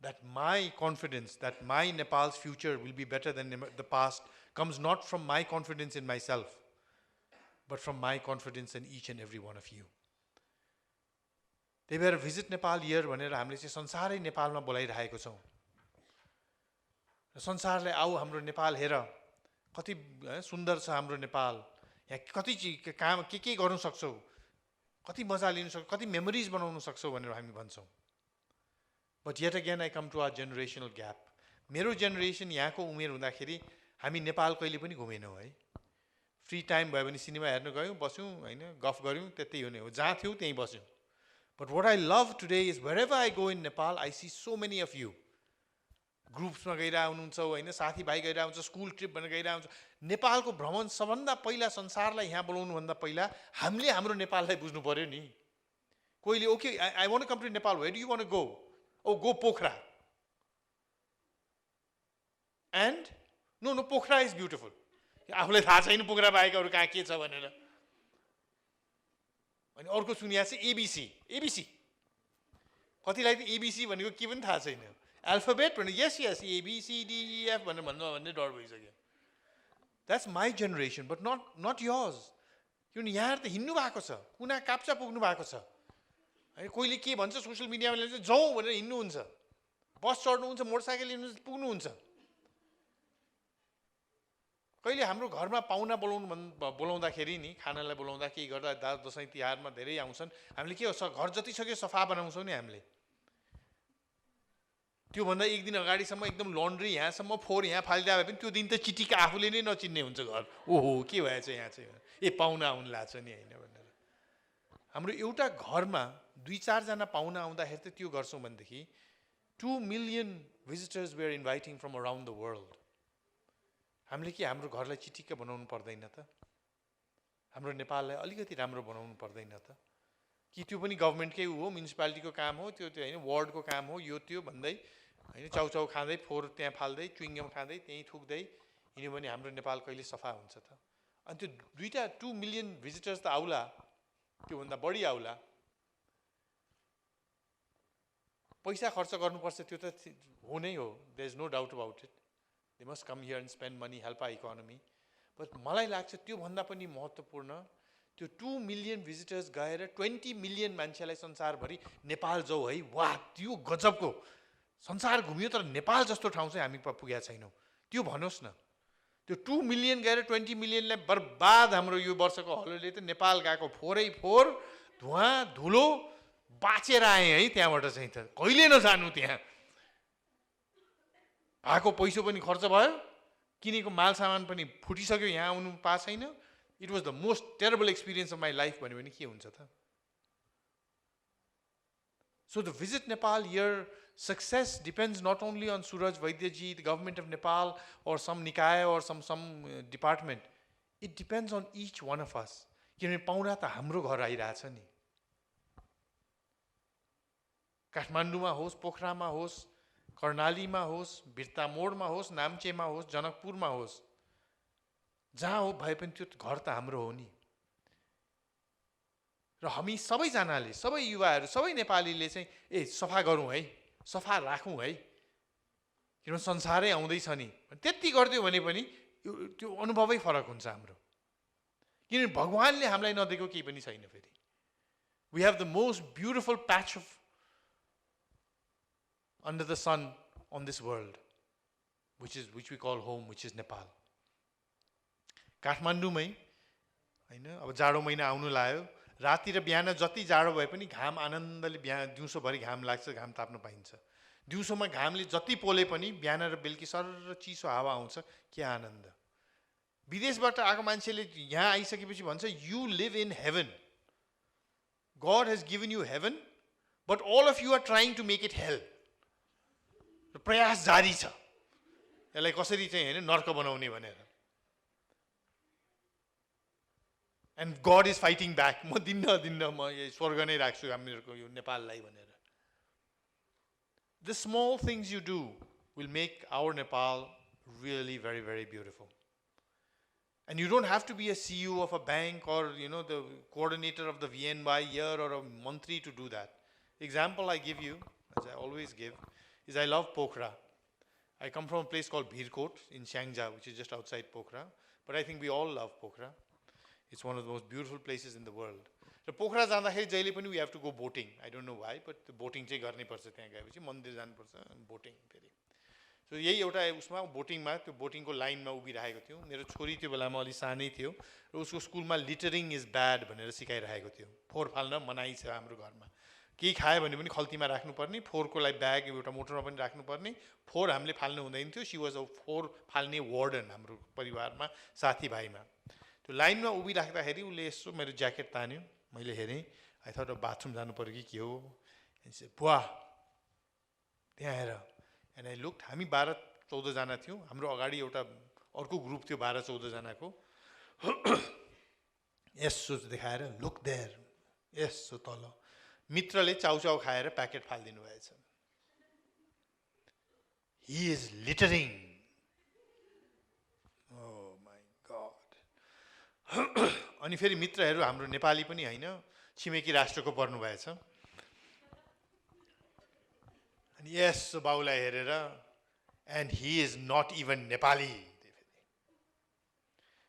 that my confidence, that my Nepal's future will be better than the past, comes not from my confidence in myself, but from my confidence in each and every one of you. त्यही भएर visit Nepal year भनेर हामीले चाहिँ संसारै नेपालमा बोलाइरहेको छौँ. संसारले आऊ हाम्रो नेपाल हेर, कति सुन्दर छ हाम्रो नेपाल, यहाँ कति काम के गर्नु सक्छौ, कति मजा लिन सक्छौ, कति मेमोरिज बनाउन सक्छौ भनेर हामी भन्छौँ. But yet again I come to our generational gap. मेरो जेनेरेसन यहाँको उमेर हुँदाखेरि हामी नेपाल कहिले पनि घुमेनौँ है. फ्री टाइम भयो भने सिनेमा हेर्न गयौँ, बस्यौँ हैन, गफ गऱ्यौँ, त्यतै हो नै हो, जहाँ थियौँ त्यहीँ बस्यौँ. But what I love today is wherever I go in Nepal, I see so many of you. ग्रुप्समा गइरहेको हुनुहुन्छ होइन, साथीभाइ गइरहेको हुन्छ, स्कुल ट्रिप भनेर गइरहेको हुन्छ. नेपालको भ्रमण सबभन्दा पहिला संसारलाई यहाँ बोलाउनुभन्दा पहिला हामीले हाम्रो नेपाललाई बुझ्नु पर्यो नि. कोहीले okay I want to come to Nepal, where do you want to go? Oh go Pokhara. And no no Pokhara is beautiful. आफूलाई थाहा छैन पोखरा बाहेक अरू कहाँ के छ भनेर. अनि अर्को सुनिया चाहिँ एबिसी. एबिसी कतिलाई त एबिसी भनेको के पनि थाहा छैन. Alphabet, yes, A, B, C, D, E, F, भन्ने डर भइसक्यो. That's my generation, but not yours. किनभने यहाँ त हिँड्नु भएको छ, कुना काप्चा पुग्नु भएको छ. है कोहीले के भन्छ सोसियल मिडियामा लेख्छ जाउँ भनेर हिँड्नुहुन्छ, बस चढ्नुहुन्छ, मोटरसाइकल लिनुहुन्छ, पुग्नुहुन्छ. कहिले हाम्रो घरमा पाहुना बोलाउँदाखेरि नि, खानालाई बोलाउँदा के गर्दा दसैँ तिहारमा धेरै आउँछन्, हामीले के हो घर जति सक्यो सफा बनाउँछौँ नि हामीले. त्योभन्दा एक दिन अगाडिसम्म एकदम लन्ड्री यहाँसम्म फोहोर यहाँ फालिदिए भए पनि त्यो दिन त चिटिका आफूले नै नचिन्ने हुन्छ घर. ओहो के भएछ यहाँ चाहिँ, ए पाहुना आउनु लाग्छ नि होइन भनेर. हाम्रो एउटा घरमा 2-4 पाहुना आउँदाखेरि त त्यो गर्छौँ भनेदेखि 2 million visitors we are inviting from around the world. हामीले के हाम्रो घरलाई चिटिक्क बनाउनु पर्दैन त? हाम्रो नेपाललाई अलिकति राम्रो बनाउनु पर्दैन त? कि त्यो पनि गभर्मेन्टकै हो, म्युनिसिपालिटीको काम हो, त्यो होइन वार्डको काम हो, यो त्यो भन्दै होइन चाउचाउ खाँदै फोहोर त्यहाँ फाल्दै चुइङ्गम खाँदै त्यहीँ थुक्दै हिँड्यो भने हाम्रो नेपाल कहिले सफा हुन्छ त? अनि त्यो 2 million भिजिटर्स त आउला, त्योभन्दा बढी आउला. पैसा खर्च गर्नुपर्छ त्यो त हो नै हो, there is no doubt about it. They must come here and spend money, help our economy. But मलाई लाग्छ त्योभन्दा पनि महत्त्वपूर्ण त्यो 2 million भिजिटर्स गएर 20 million मान्छेलाई संसारभरि नेपाल जाऊ है, वाह त्यो गजबको संसार घुमियो तर नेपाल जस्तो ठाउँ चाहिँ हामी पुगेका छैनौँ. त्यो भन्नुहोस् न. त्यो 2 million गएर 20 millionलाई बर्बाद हाम्रो यो वर्षको हलोले त नेपाल गएको फोहोरै फोहोर, धुवाँ धुलो बाँचेर आएँ है त्यहाँबाट चाहिँ त. कहिले नजानु त्यहाँ. भएको पैसा पनि खर्च भयो, किनेको माल सामान पनि फुटिसक्यो, यहाँ आउनु पाएको छैन. It was the most terrible experience of my life भन्यो भने के हुन्छ त? So the Visit Nepal year success depends not only on Suraj Vaidyaji, the government of Nepal, or some Nikaya or some department. It depends on each one of us. किनभने पाहुना त हाम्रो घर आइरहेछ नि. काठमाडौँमा होस्, पोखरामा होस्, कर्णालीमा होस्, बिर्तामोडमा होस्, नाम्चेमा होस्, जनकपुरमा होस्, जहाँ हो भए पनि त्यो घर त हाम्रो हो नि. र हामी सबैजनाले, सबै युवाहरू, सबै नेपालीले चाहिँ सफा गरौँ है, सफा राखौँ है, किनभने संसारै आउँदैछ नि. त्यति गरिदियो भने पनि त्यो अनुभवै फरक हुन्छ हाम्रो. किनभने भगवानले हामीलाई नदिएको केही पनि छैन फेरि. We have the most beautiful patch of under the sun on this world, which we call home, which is Nepal. काठमाडौँमै होइन अब जाडो महिना आउनु लाग्यो, राति र बिहान जति जाडो भए पनि घाम आनन्दले दिउँसोभरि घाम लाग्छ, घाम ताप्न पाइन्छ. दिउँसोमा घामले जति पोले पनि बिहान र बेलुकी सर चिसो हावा आउँछ, के आनन्द. विदेशबाट आएको मान्छेले यहाँ आइसकेपछि भन्छ you live in heaven. God has given you heaven, but all of you are trying to make it hell. प्रयास जारी छ यसलाई कसरी चाहिँ हैन नर्क बनाउने भनेर. And God is fighting back. म दिन्न म यो स्वर्ग नै राख्छु हामीहरूको यो नेपाललाई भनेर. The small things you do will make our Nepal really very, very beautiful. And you don't have to be a CEO of a bank or the coordinator of the VNY here or a mantri to do that. Example I give you, as I always give, is I love Pokhara. I come from a place called Bhirkot in Shangja, which is just outside Pokhara. But I think we all love Pokhara. It's one of the most beautiful places in the world. So Pokhara जाँदाखेरि जहिले पनि we have to go boating. I don't know why, but the boating चाहिँ गर्नै पर्छ त्यहाँ गएपछि मन्दिर जानुपर्छ boating फेरि. So यही एउटा उसमा बोटिङमा त्यो बोटिङको लाइनमा उभिरहेको थियौँ. मेरो छोरी त्यो बेलामा अलि सानै थियो र उसको स्कुलमा लिटरिङ इज ब्याड भनेर सिकाइरहेको थियो. फोहोर फाल्न मनाइ छ हाम्रो घरमा. केही खायो भने पनि खल्तीमा राख्नुपर्ने, फोहोरको लागि ब्याग एउटा मोटरमा पनि राख्नुपर्ने, फोहोर हामीले फाल्नु हुँदैन थियो. सी वाज अ फोहोर फाल्ने वार्डन हाम्रो परिवारमा साथीभाइमा. त्यो लाइनमा उभिराख्दाखेरि उसले यसो मेरो ज्याकेट तान्यो. मैले हेरेँ, आई थट बाथरुम जानु पर्यो कि के हो. बुवा त्यहाँ हेर. And I looked. हामी 12-14 जना थियौँ. हाम्रो अगाडि एउटा अर्को ग्रुप थियो 12-14 जनाको. यसो देखाएर लुक देयर. यसो तल मित्रले चाउचाउ खाएर प्याकेट फालिदिनु भएछ. He is littering. Oh my god. अनि फेरि मित्रहरू हाम्रो नेपाली पनि होइन, छिमेकी राष्ट्रको पर्नु भएछ. अनि यसो बाउलाई हेरेर, and he is not even Nepali.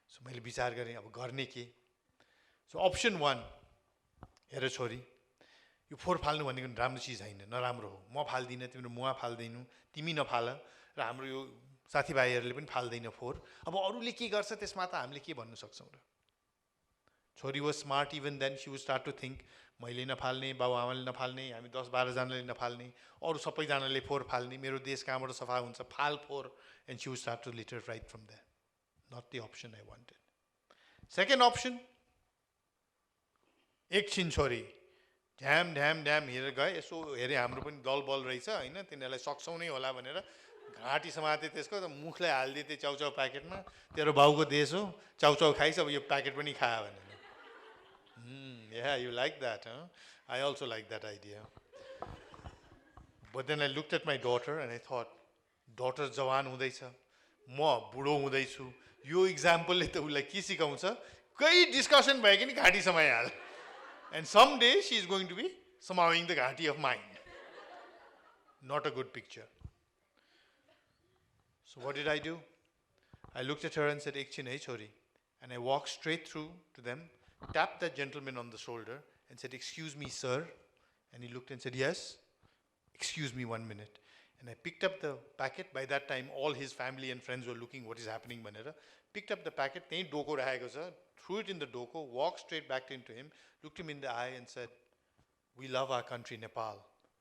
So मैले विचार गरेँ अब गर्ने के. सो अप्सन 1, हेर छोरी, यो फोहोर फाल्नु भनेको राम्रो चिज होइन, नराम्रो हो. म फाल्दिनँ, तिम्रो मुवा फाल्दैनौ, तिमी नफाल, र हाम्रो यो साथीभाइहरूले पनि फाल्दैन फोहोर. अब अरूले के गर्छ त्यसमा त हामीले के भन्नु सक्छौँ र. छोरी was smart. Even then she would start to think, मैले नफाल्ने, बाबुआमाले नफाल्ने, हामी 10-12 जनाले नफाल्ने, अरू सबैजनाले फोहोर फाल्ने, मेरो देश कहाँबाट सफा हुन्छ, फाल फोहोर. And she would start to litter right from there. Not the option I wanted. Second option, एकछिन छोरी ढ्याम ढ्याम ढ्याम हेरेर गए. यसो हेरेँ हाम्रो पनि दल बल रहेछ होइन, तिनीहरूलाई सक्छौँ नै होला भनेर घाँटी समाते त्यसको, त मुखलाई हालिदिए त्यो चाउचाउ प्याकेटमा. तेरो बाउको देश हो, चाउचाउ खाइस, अब यो प्याकेट पनि खायो भनेर. Yeah, you like that, huh? I also like that idea. But then I looked at my daughter and I thought, daughter जवान हुँदैछ, म बुढो हुँदैछु, यो इक्जाम्पलले त उसलाई के सिकाउँछ. कहीँ डिस्कसन भयो कि नि घाँटी समाइहाल. And someday she is going to be समाउing the घाँटी of mine. Not a good picture. So what did I do? I looked at her and said, एकछिन है छोरी. And I walked straight through to them, tapped that gentleman on the shoulder and said, excuse me, sir. And he looked and said, yes. Excuse me 1 minute. And I picked up the packet. By that time, all his family and friends were looking what is happening. Manera. Picked up the packet, threw it in the doko, walked straight back into him, looked him in the eye and said, we love our country, Nepal.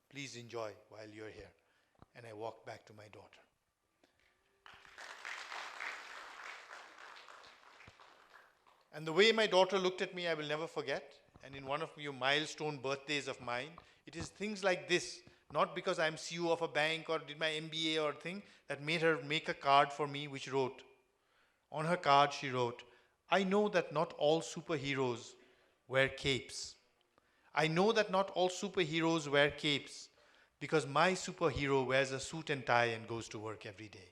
Please enjoy while you're here. And I walked back to my daughter. And the way my daughter looked at me, I will never forget. And in one of your milestone birthdays of mine, it is things like this, not because I'm CEO of a bank or did my MBA or thing, that made her make a card for me which wrote, on her card she wrote, I know that not all superheroes wear capes. I know that not all superheroes wear capes because my superhero wears a suit and tie and goes to work every day.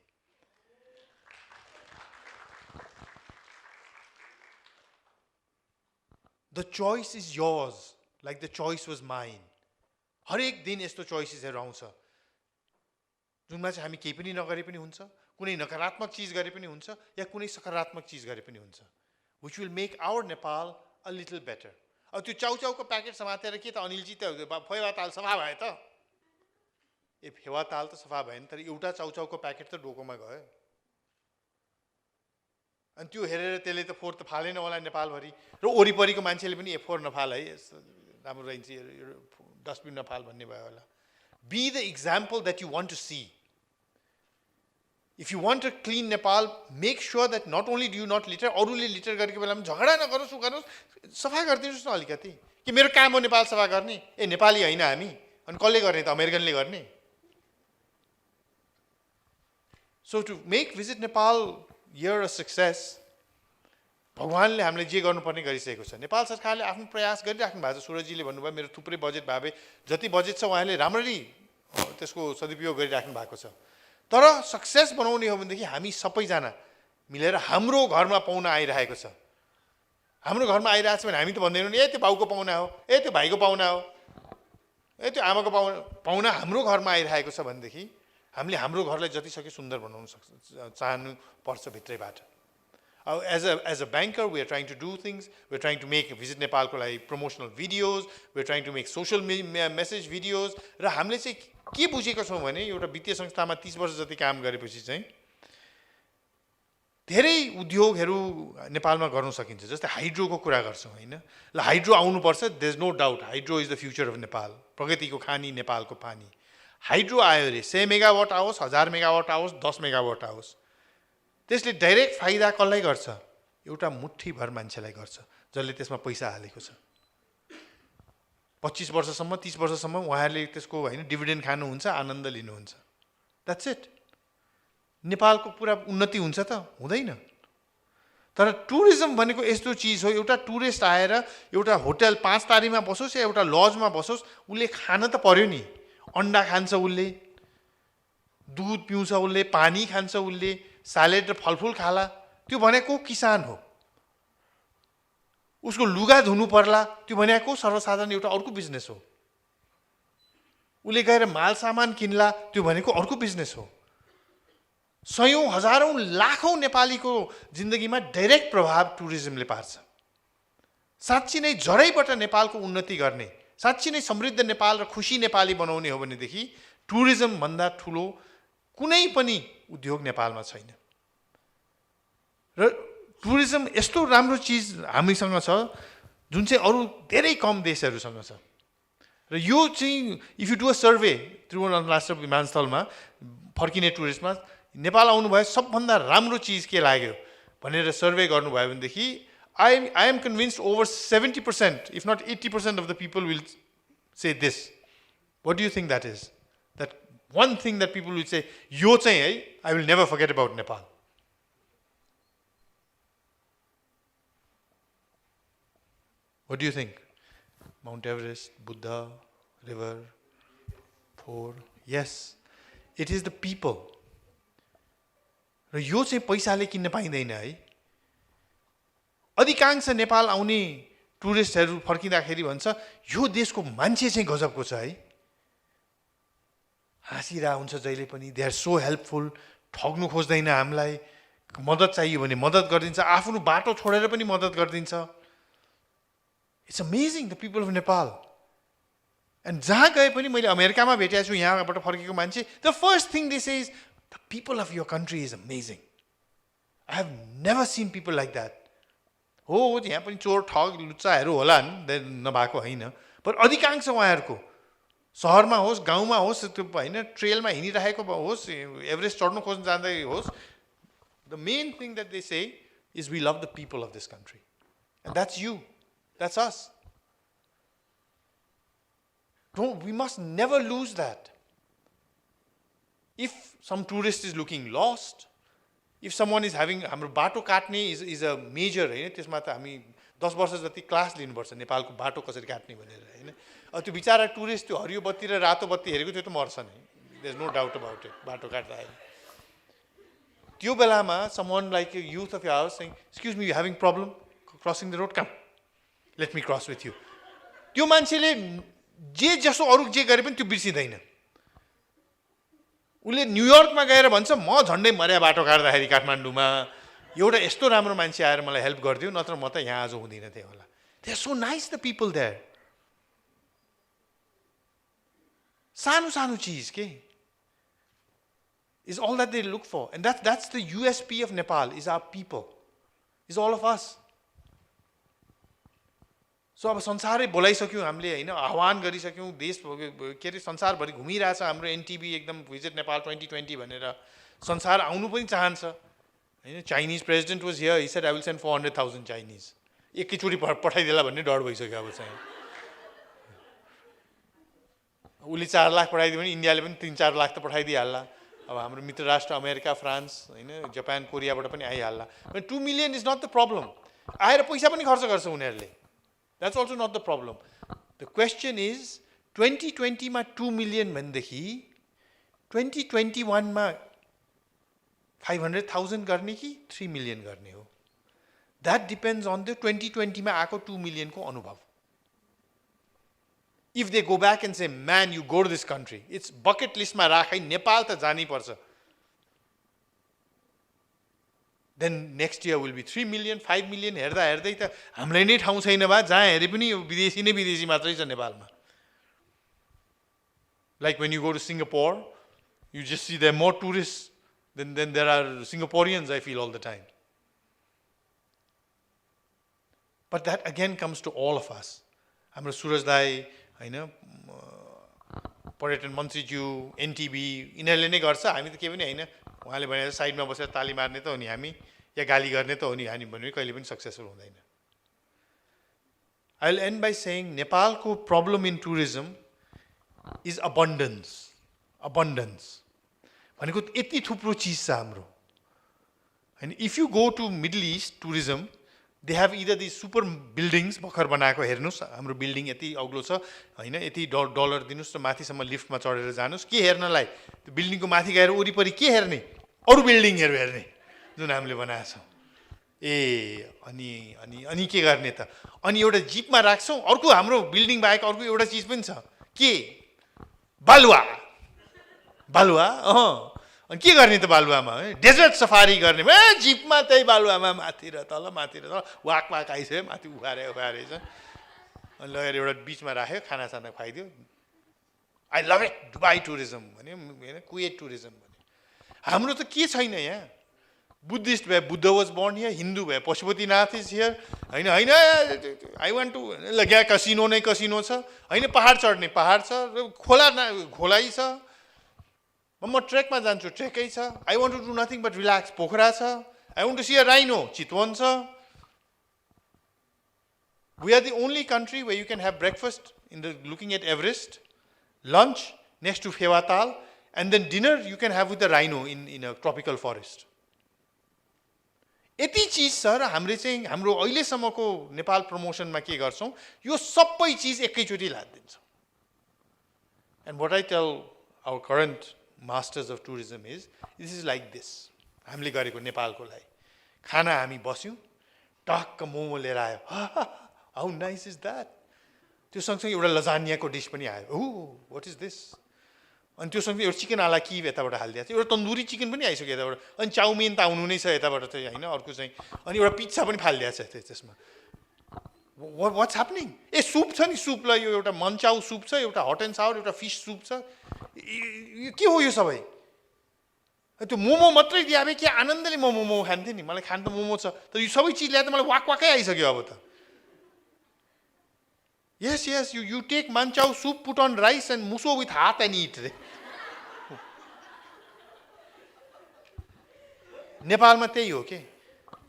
The choice is yours, like the choice was mine. हरेक दिन यस्तो चोइसेसहरू आउँछ जुनमा चाहिँ हामी केही पनि नगरे पनि हुन्छ, कुनै नकारात्मक चिज गरे पनि हुन्छ या कुनै सकारात्मक चिज गरे पनि हुन्छ, which will make our Nepal a little better. अब त्यो चाउचाउको प्याकेट समातेर के त अनिलजी त फेवा ताल सफा भयो त. फेवा ताल त सफा भएन, तर एउटा चाउचाउको प्याकेट त डोकोमा गयो. अनि त्यो हेरेर त्यसले त फोहोर त फालेन होला नेपालभरि, र वरिपरिको मान्छेले पनि फोहोर नफाल है, राम्रो रहन्छ, डस्टबिन नफाल भन्ने भयो होला. Be the example that you want to see. If you want a clean Nepal, make sure that not only do you not litter, अरूले लिटर गरेको बेलामा झगडा नगरोस्, गर्नुहोस्, सफा गरिदिनुहोस् न अलिकति. कि मेरो काम हो नेपाल सफा गर्ने, ए नेपाली होइन हामी, अनि कसले गर्ने त, अमेरिकनले गर्ने. So to make Visit Nepal year a success, भगवानले हामीलाई जे गर्नुपर्ने गरिसकेको छ। नेपाल सरकारले आफ्नो प्रयास गरिराख्नु भएको छ। सुरजीले भन्नुभयो मेरो थुप्रै बजेट भए जति बजेट छ उहाँले राम्ररी त्यसको सदुपयोग गरिराख्नु भएको छ। तर सक्सेस बनाउने हो भनेदेखि हामी सबैजना मिलेर हाम्रो घरमा पाहुना आइरहेको छ। हाम्रो घरमा आइरहेको छ भने हामी त भन्दैनौँ ए त्यो बाउको पाहुना हो, ए त्यो भाइको पाहुना हो, ए त्यो आमाको पाहुना हाम्रो घरमा आइरहेको छ भनेदेखि हामीले हाम्रो घरलाई जति सक्यो सुन्दर बनाउन चाहनुपर्छ भित्रैबाट। As a banker, we are trying to do things. We are trying to make Visit Nepal को लागि promotional videos. We are trying to make social message videos. र हामीले चाहिँ के बुझेको छौँ भने एउटा वित्तीय संस्थामा 30 वर्ष जति काम गरेपछि चाहिँ धेरै उद्योगहरू नेपालमा गर्न सकिन्छ। जस्तै हाइड्रोको कुरा गर्छौँ हैन। ल हाइड्रो आउनुपर्छ, there is no doubt hydro is the future of Nepal. प्रगतिको खानी नेपालको पानी। हाइड्रो आयो रे 100 मेगावाट आओस्, 1000 मेगावाट आओस्, 10 मेगावाट आओस्, त्यसले डाइरेक्ट फाइदा कसलाई गर्छ? एउटा मुठ्ठीभर मान्छेलाई गर्छ जसले त्यसमा पैसा हालेको छ। 25 वर्षसम्म 30 वर्षसम्म उहाँहरूले त्यसको हैन डिभिडेन्ड खानुहुन्छ, आनन्द लिनुहुन्छ। That's it. नेपालको पुरा उन्नति हुन्छ त? हुँदैन। तर टुरिज्म भनेको यस्तो चिज हो, एउटा टुरिस्ट आएर एउटा होटल 5 तारीमा बसोस् या एउटा लजमा बसोस्, उसले खान त पर्यो नि। अन्डा खान्छ उसले, दुध पिउँछ उसले, पानी खान्छ उसले, सालेड र फलफुल खाला। त्यो भनेको किसान हो। उसको लुगा धुनु पर्ला, त्यो भनेको सर्वसाधारण एउटा अर्को बिजनेस हो। उसले गएर माल सामान किन्ला, त्यो भनेको अर्को बिजनेस हो। सयौं हजारौं लाखौं नेपालीको जिन्दगीमा डाइरेक्ट प्रभाव टुरिज्मले पार्छ। साँच्ची नै जरैबाट नेपालको उन्नति गर्ने, साँच्ची नै समृद्ध नेपाल र खुशी नेपाली बनाउने हो भनेदेखि टुरिज्म भन्दा ठुलो कुनै पनि उद्योग नेपालमा छैन। र टुरिज्म यस्तो राम्रो चिज हामीसँग छ जुन चाहिँ अरू धेरै कम देशहरूसँग छ। र यो चाहिँ if you do a survey Tribhuvan अन्तर्राष्ट्रिय विमानस्थलमा फर्किने टुरिस्टमा नेपाल आउनुभयो सबभन्दा राम्रो चिज के लाग्यो भनेर सर्वे गर्नुभयो भनेदेखि I am convinced over 70%, if not 80% of the people will say this. What do you think that is? That one thing that people will say, yo chahi hai, I will never forget about Nepal. What do you think? Mount Everest, Buddha, river, fort. Yes, it is the people. र यो चाहिँ पैसाले किन्न पाइँदैन है। अधिकांश नेपाल आउने टुरिस्टहरू फर्किँदाखेरि भन्छ यो देशको मान्छे चाहिँ गजबको छ है। हाँसिरहेको हुन्छ जहिले पनि, दे आर सो हेल्पफुल, ठग्नु खोज्दैन हामीलाई, मद्दत चाहियो भने मद्दत गरिदिन्छ, आफ्नो बाटो छोडेर पनि मद्दत गरिदिन्छ। It's amazing the people of Nepal. And जहाँ गए पनि मैले अमेरिकामा भेटेको छु यहाँबाट फर्केको मान्छे, the first thing they say is the people of your country is amazing. I have never seen people like that. हो यहाँ पनि चोर ठग लुच्चाहरू होला नभएको होइन, पर अधिकांश उहाँहरूको सहरमा होस् गाउँमा होस् त्यो होइन ट्रेलमा हिँडिरहेको होस् एभरेस्ट चढ्नु खोज्न जाँदै होस्, the main thing that they say is we love the people of this country and that's you, that's us. We must never lose that. If some tourist is looking lost, if someone is having हाम्रो बाटो काट्ने is a major हैन, त्यसमा त हामी 10 वर्ष जति class लिनुपर्छ नेपालको बाटो कसरी काट्ने भनेर हैन। त्यो बिचारा टुरिस्ट त्यो हरियो बत्ती र रातो बत्ती हेरेको त्यो त मर्छ नै, there is no doubt about it. बाटो काट्दाखेरि त्यो बेलामा someone like a youth of yours saying, excuse me, you having problem crossing the road, come let me cross with you, त्यो मान्छेले जे जसो अरू जे गरे पनि त्यो बिर्सिँदैन। उसले न्युयोर्कमा गएर भन्छ म झन्डै मर्या बाटो काट्दाखेरि काठमाडौँमा एउटा यस्तो राम्रो मान्छे आएर मलाई हेल्प गरिदियो, नत्र म त यहाँ आज हुँदिनँ थिएँ होला। They are so nice the people there. सानो सानो चिज के is all that they look for, and that's the USP of Nepal is our people, is all of us. So अब संसारै बोलाइसक्यौँ हामीले होइन, आह्वान गरिसक्यौँ, देश के अरे संसारभरि घुमिरहेछ हाम्रो एनटिभी एकदम भिजिट नेपाल 2020 भनेर, संसार आउनु पनि चाहन्छ होइन। Chinese president was here, he said I will send 400,000 Chinese, एकैचोटि पठाइदिएला भन्ने डर भइसक्यो अब चाहिँ। उसले 4 लाख पठाइदियो भने इन्डियाले पनि 3-4 लाख त पठाइदिइहाल्ला। अब हाम्रो मित्र राष्ट्र अमेरिका, फ्रान्स होइन, जापान, कोरियाबाट पनि आइहाल्ला। 2 million is not the problem. आएर पैसा पनि खर्च गर्छ उनीहरूले. That's also not the problem. The question is 2020 मा 2 million भनेदेखि 2021 मा 500,000 गर्ने कि 3 million गर्ने हो. That depends on the 2020 मा आएको 2 million को अनुभव. If they go back and say, man, you go to this country, it's bucket list मा राखै नेपाल त जानै पर्छ. Then next year will be 3 million, 5 million. हेर्दा हेर्दै त हामीलाई नै ठाउँ छैन बा जहाँ हेरे पनि विदेशी नै विदेशी मात्रै छ नेपालमा. Like when you go to Singapore, you just see there are more tourists than there are Singaporeans, I feel all the time. But that again comes to all of us. हाम्रो सुरज दाई हैन पर्यटन मन्त्रीज्यू एनटिबी यिनीहरूले नै गर्छ हामी त के पनि हैन उहाँले भने साइडमा बसेर ताली मार्ने त हो नि हामी या गाली गर्ने त हो नि हामी भने कहिले पनि सक्सेसफुल हुँदैन. I'll end by saying नेपालको problem in tourism is abundance. Abundance. भनेको यति थुप्रो चिज छ हाम्रो. And if you go to Middle East tourism, they have either these super buildings भर्खर बनाएको हेर्नुस् हाम्रो बिल्डिङ यति अग्लो छ हैन यति डलर दिनुस् र माथिसम्म लिफ्टमा चढेर जानुस् के हेर्नलाई त्यो बिल्डिङको माथि गएर वरिपरि के हेर्ने अरु बिल्डिङहरु हेर्ने जुन हामीले बनाएको छौं ए अनि अनि अनि के गर्ने त अनि एउटा जिपमा राख्छौं अर्को हाम्रो बिल्डिङ बाहेक अर्को एउटा चीज पनि छ के बालुवा बालुवा अनि के गर्ने त बालुवामा डेजर्ट सफारी गर्ने जिपमा त्यही बालुवामा माथि र तल वाक वाक आइसक्यो माथि उखारे छ अनि लगेर एउटा बीचमा राख्यो खाना साना खुवाइदियो. I love it Dubai tourism भन्यो हैन कुवेत टुरिज्म भन्यो. हाम्रो त के छैन यहाँ बुद्धिस्ट भए Buddha was born here Hindu भए पशुपतिनाथ इज हियर हैन हैन आई वान्ट टु लग्या कसिनो नै कसिनो छ हैन पहाड चढ्ने पहाड छ खोला खोलाइ छ म ट्रेकमा जान्छु ट्रेकै छ. I want to do nothing but relax Pokhara छ. I want to see a rhino Chitwan छ. We are the only country where you can have breakfast looking at Everest, lunch next to Fewatal, and then dinner you can have with the rhino in a tropical forest. यति चीज छ र हामीले चाहिँ हाम्रो अहिलेसम्मको नेपाल प्रमोसनमा के गर्छौं यो सबै चीज एकैचोटी लादिन्छौं. And what I tell our current masters of tourism is this is like this. हामीले गरेको नेपालको लागि खाना हामी बस्यौं टक्क मोमो लिएर आयो. How nice is that? त्यो सँगसँगै एउटा लजानियाको डिश पनि आयो. Oh, what is this? अनि त्यो सँगै एउटा चिकन आला किव यताबाट हालिदिएको थियो. एउटा तन्दुरी चिकन पनि आइसक्यो यताबाट. अनि चाउमिन त आउनु नै छ यताबाट चाहिँ हैन अर्को चाहिँ. अनि एउटा पिज्जा पनि फालिदिएको छ त्यसमा. What's happening? ए सुप छ नि सुप ल यो एउटा मनचाउ सुप छ एउटा हट एन्ड सावर एउटा फिश सुप छ. के हो यो सबै? त्यो मोमो मात्रै दिए के आनन्दले म मोमो खान्थे नि मलाई खान त मोमो छ तर यो सबै चीज ल्याए त मलाई वाक वाकै आइसक्यो अब त. Yes, you take manchau soup, put on rice and muso with heart and eat. नेपालमा त्यही हो के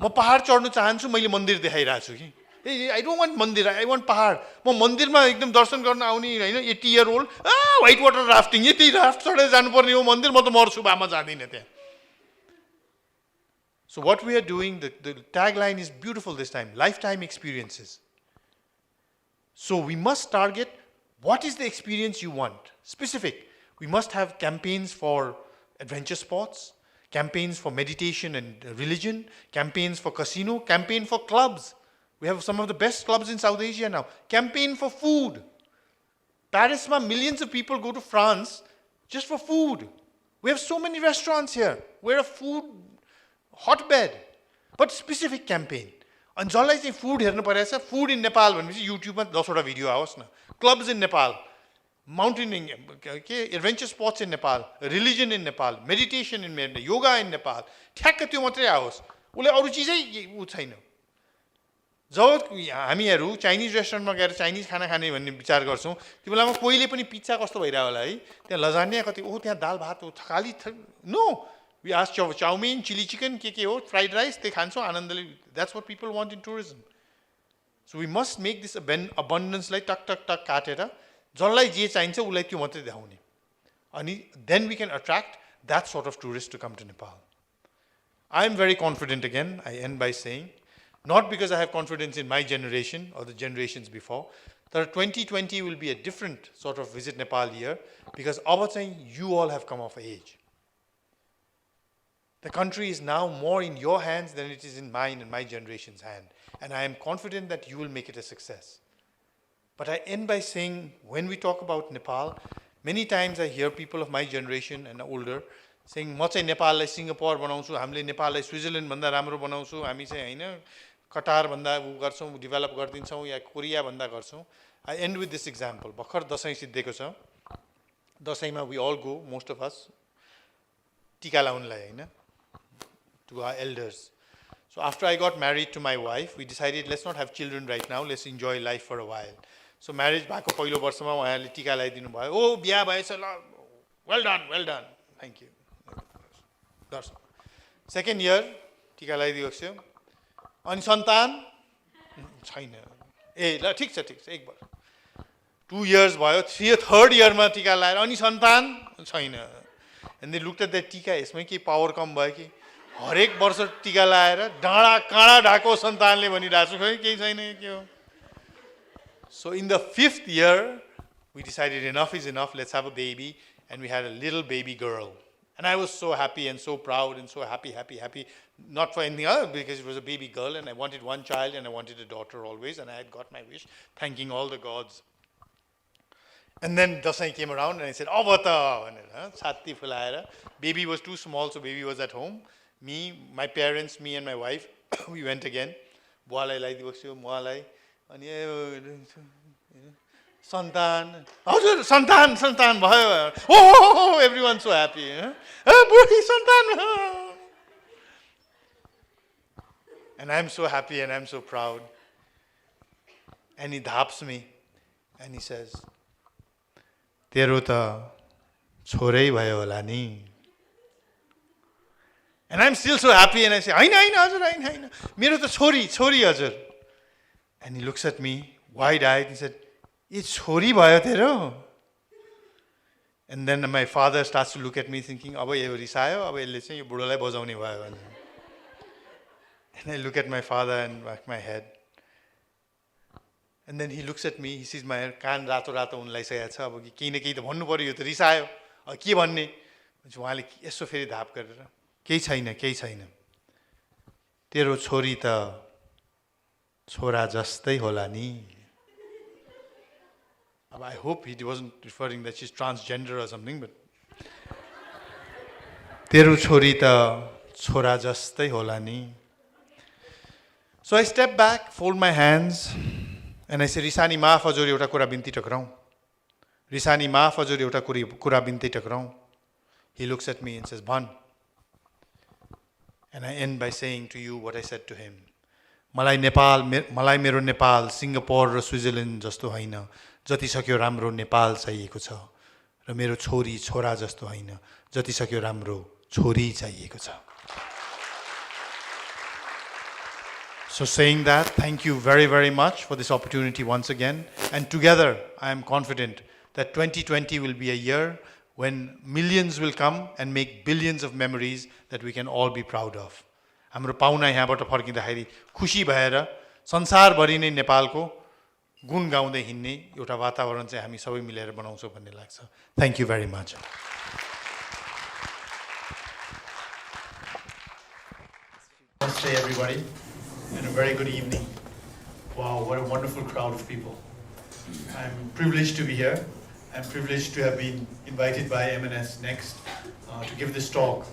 म पहाड चढ्नु चाहन्छु मैले मन्दिर देखाइरहेको छु कि आई डोन्ट वान्ट मन्दिर आई वान्ट पहाड. म मन्दिरमा एकदम दर्शन गर्न आउने हैन 80 year old white water rafting यति राफ्ट चढेर जानुपर्ने हो मन्दिर म त मर्छु बामा जादिन त्यहाँ. So what we are doing the tagline is beautiful this time lifetime experiences. So we must target what is the experience you want, specific. We must have campaigns for adventure sports, campaigns for meditation and religion, campaigns for casino, campaign for clubs. We have some of the best clubs in South Asia now. Campaign for food. Paris, millions of people go to France just for food. We have so many restaurants here. We're a food hotbed, but specific campaign. And जसलाई चाहिँ food हेर्नु परेछ food in Nepal भनेपछि युट्युबमा 10 वटा video आओस् न. Clubs in Nepal, mountaineering के adventure sports in Nepal, religion in Nepal, meditation in Nepal, yoga in Nepal ठ्याक्क त्यो मात्रै आओस्. उसले अरु चीजै उ छैन. जब हामीहरु चाइनिज रेस्टुरेन्टमा गएर चाइनिज खाना खाने भन्ने विचार गर्छौं त्यो बेलामा कोहीले पनि पिज्जा कस्तो भइरा होला है त्यहाँ लजानिया कति त्यहाँ दाल भात हो खाली no. We ask chow mein, chili chicken, ke ho, fried rice, they khanso anandali. That's what people want in tourism. So we must make this abundance like tuck katera. Jallai je chahincha ulai tyo matrai dehaune. Ani then we can attract that sort of tourist to come to Nepal. I am very confident again. I end by saying Not because I have confidence in my generation or the generations before. That 2020 will be a different sort of Visit Nepal year because अब चाहिँ you all have come of age. The country is now more in your hands than it is in mine and my generation's hand. And I am confident that you will make it a success. But I end by saying, when we talk about Nepal, many times I hear people of my generation and older saying, म चाहिँ नेपाललाई Singapore बनाउँछु, हामीले नेपाललाई Switzerland भन्दा राम्रो बनाउँछु, हामी चाहिँ हैन कटार भन्दा उ गर्छौँ, डेभलप गरिदिन्छौँ या कोरिया भन्दा गर्छौँ. I end with this example. भर्खर दशैं सिद्धिएको छ. दशैंमा we all go, most of us, टीका लाउनलाई हैन, to our elders. So after I got married to my wife, we decided let's not have children right now, let's enjoy life for a while. So marriage भएको पहिलो वर्षमा उहाँले टीका लगाइदिनु भयो. ओ बिहा भएछ ल, well done, thank you. Second year, टीका लगाइदिएको थियो. अनि सन्तान छैन. ए ल ठीक छ एक बार. 2 years भयो. Third year मा टीका लगाएर अनि सन्तान छैन. And they looked at that टीका, यसमै के पावर कम भयो कि हरेक वर्ष टीका लगाएर डाँडा काँडा ढाको सन्तानले भनिरहेको छु, खै केही छैन के हो. So in the 5th year, we decided enough is enough, let's have a baby, and we had a little baby girl. And I was so happy and so proud and so happy, not for anything other, because it was a baby girl and I wanted one child and I wanted a daughter always, and I had got my wish, thanking all the gods. And then Dasai came around and I said, "Avata!" Satti fulaera. Baby was too small, so baby was at home. Me, my parents, me and my wife, we went again. Bualai lai divaksyo, mualai. Ani Santan. Hazur, Santan bhayo. Oh, everyone's so happy. Buhi Santan. And I'm so happy and I'm so proud. And he dhaps me and he says, "Tero ta chhorai bhayo hola ni." And I'm still so happy and I say, "Haina, hazur. Mero ta chhori hazur." And he looks at me, wide-eyed, and said, "Ye chhori bhayo tero?" And then my father starts to look at me thinking, "Aba ye risayo, aba yele chahi yo budolai bajaउने bhayo." And I look at my father and whack my head. And then he looks at me, he sees my कान रातो रातो उनलाई सकेको छ, अब केही न केही त भन्नु पर्यो, यो त रिसायो, अब के भन्ने. उहाँले यसो फेरि धाप गरेर, केही छैन. तेरो छोरी त छोरा जस्तै होला नि. I hope he wasn't referring that she's transgender or something, but तेरो छोरी त छोरा जस्तै होला नि. So I step back, fold my hands, and I say, "Risani maaf हजुर, एउटा कुरा बिन्ती टक्राउँ. Risani maaf हजुर, एउटा कुरा बिन्ती टक्राउँ." He looks at me and says, "Bhan." And I end by saying to you what I said to him. मलाई मेरो नेपाल सिङ्गापुर र स्विजरल्यान्ड जस्तो होइन, जति सक्यो राम्रो नेपाल चाहिएको छ, र मेरो छोरी छोरा जस्तो होइन, जति सक्यो राम्रो छोरी चाहिएको छ. So saying that, thank you very, very much for this opportunity once again. And together, I am confident that 2020 will be a year when millions will come and make billions of memories that we can all be proud of. हाम्रो पाहुना यहाँबाट फर्किँदाखेरि खुसी भएर संसारभरि नै नेपालको गुण गाउँदै हिँड्ने एउटा वातावरण चाहिँ हामी सबै मिलेर बनाउँछौँ भन्ने लाग्छ. Thank you very much. Namaste everybody, and a very good evening. Wow, what a wonderful crowd of people. I'm privileged to be here. I'm privileged to have been invited by M&S Next to give this talk.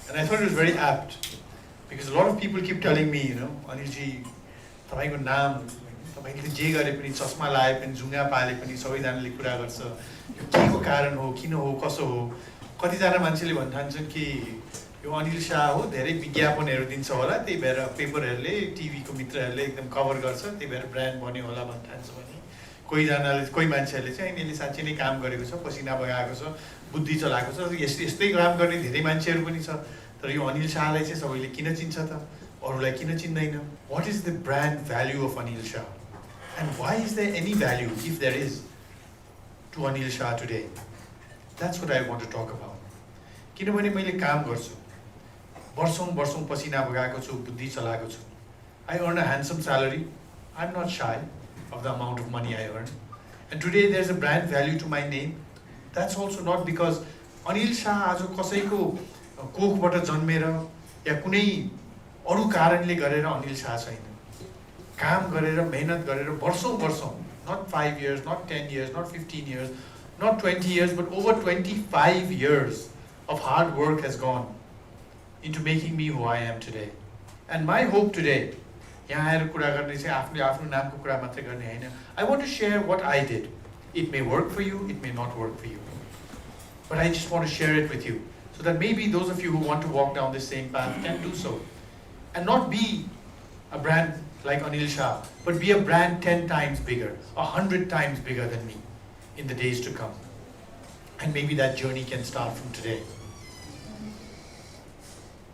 And I thought it was very apt because a lot of people keep telling me, Anilji, तपाईको नाम, तपाईले जे गरे पनि चस्मा लाए पनि जुङ्गा पाले पनि सबैजनाले कुरा गर्छ. यो केको कारण हो, किन हो, कसो हो? कतिजना मान्छेले भन्ठान्छन् कि यो अनिल शाह हो, धेरै विज्ञापनहरू दिन्छ होला, त्यही भएर पेपरहरूले, टिभीको मित्रहरूले एकदम कभर गर्छ, त्यही भएर ब्रान्ड बन्यो होला भन्ठान्छ भने कोही मान्छेहरूले चाहिँ यिनीले साँच्चै नै काम गरेको छ, पसिना बगाएको छ, बुद्धि चलाएको छ, यस्तै काम गर्ने धेरै मान्छेहरू पनि छ. तर यो अनिल शाहलाई चाहिँ सबैले किन चिन्छ त, अरूलाई किन चिन्दैन? What is the brand value of Anil Shah? And why is there any value, if there is, to Anil Shah today? That's what I want to talk about. किनभने मैले काम गर्छु, वर्षौं पसिना बगाएको छु, बुद्धि चलाएको छु, I earn a handsome salary. I'm not shy of the amount of money I earn. And today there's a brand value to my name. That's also not because Anil Shah आज कसैको कोखबाट जन्मेर या कुनै अरू कारणले गरेर अनिल शाह छैन. काम गरेर मेहनत गरेर वर्षौं not 5 years, not 10 years, not 15 years, not 20 years, but over 25 years of hard work has gone into making me who I am today. And my hope today, यहाँ आएर कुरा गर्ने चाहिँ आफ्नो आफ्नो नामको कुरा मात्रै गर्ने हैन. I want to share what I did. It may work for you, it may not work for you. But I just want to share it with you so that maybe those of you who want to walk down the same path can do so. And not be a brand like Anil Shah, but be a brand 10 times bigger, 100 times bigger than me in the days to come. And maybe that journey can start from today.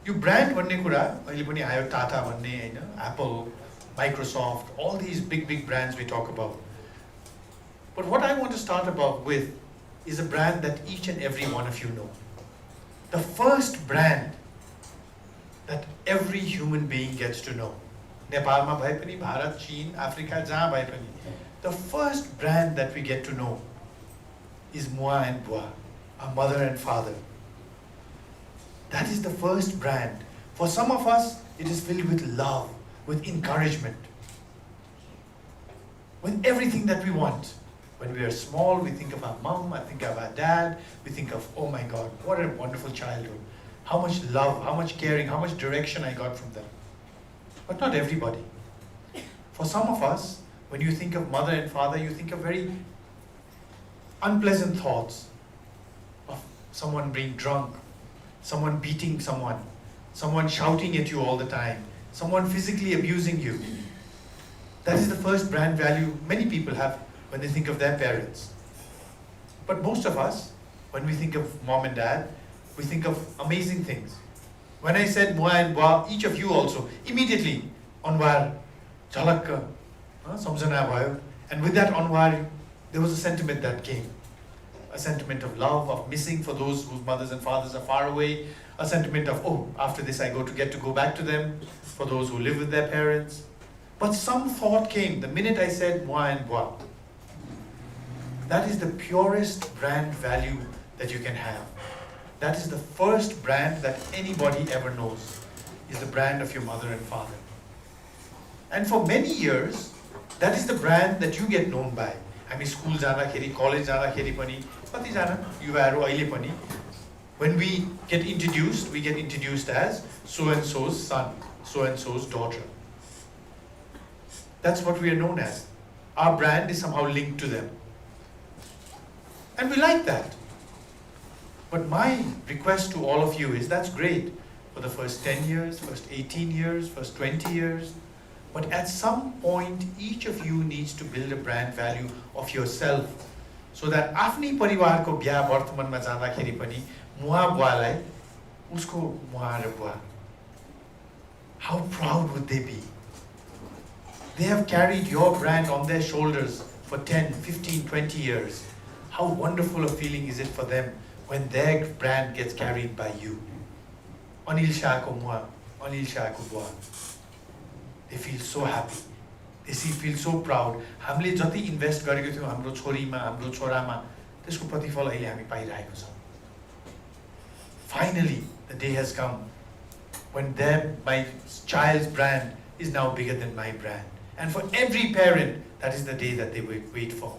You brand भन्ने कुरा अहिले पनि आयो टाटा भन्ने हैन, Apple, Microsoft, all these big brands we talk about. But what I want to start about with is a brand that each and every one of you know. The first brand that every human being gets to know. नेपालमा भए पनि, भारत, चीन, Africa जहाँ भए पनि, the first brand that we get to know is Mua and Bua, our mother and father. That is the first brand. For some of us, it is filled with love, with encouragement, with everything that we want. When we are small, we think of our mom, I think of our dad, we think of, oh my God, what a wonderful childhood. How much love, how much caring, how much direction I got from them. But not everybody. For some of us, when you think of mother and father, you think of very unpleasant thoughts of someone being drunk, someone beating someone, someone shouting at you all the time, someone physically abusing you. That is the first brand value many people have when they think of their parents. But most of us, when we think of mom and dad, we think of amazing things. When I said Mua and Bua, each of you also, immediately, Anwar, Jhalakka, Samjana bhayo. And with that Anwar, there was a sentiment that came. A sentiment of love, of missing for those whose mothers and fathers are far away. A sentiment of, oh, after this I get to go back to them, for those who live with their parents. But some thought came the minute I said Mua and Bua. That is the purest brand value that you can have. That is the first brand that anybody ever knows, is the brand of your mother and father. And for many years, that is the brand that you get known by. हामी school जाँदाखेरि, college जाँदाखेरि पनि, कतिजना युवाहरू अहिले पनि, when we get introduced as so-and-so's son, so-and-so's daughter. That's what we are known as. Our brand is somehow linked to them. And we like that. But my request to all of you is, that's great for the first 10 years, first 18 years, first 20 years. But at some point, each of you needs to build a brand value of yourself. So that आफ्नै परिवारको बिहा वर्तमानमा जाँदाखेरि पनि मुहा बुवालाई उसको मुहा र बुवा. How proud would they be? They have carried your brand on their shoulders for 10, 15, 20 years. How wonderful a feeling is it for them when their brand gets carried by you. Anil Shah ko Mua, Anil Shah ko Bua. They feel so happy. They feel so proud. हामीले जति invest गरेको थियौँ हाम्रो छोरीमा, हाम्रो छोरामा, त्यसको प्रतिफल अहिले हामी पाइरहेको छौँ. Finally, the day has come when my child's brand is now bigger than my brand. And for every parent, that is the day that they wait for.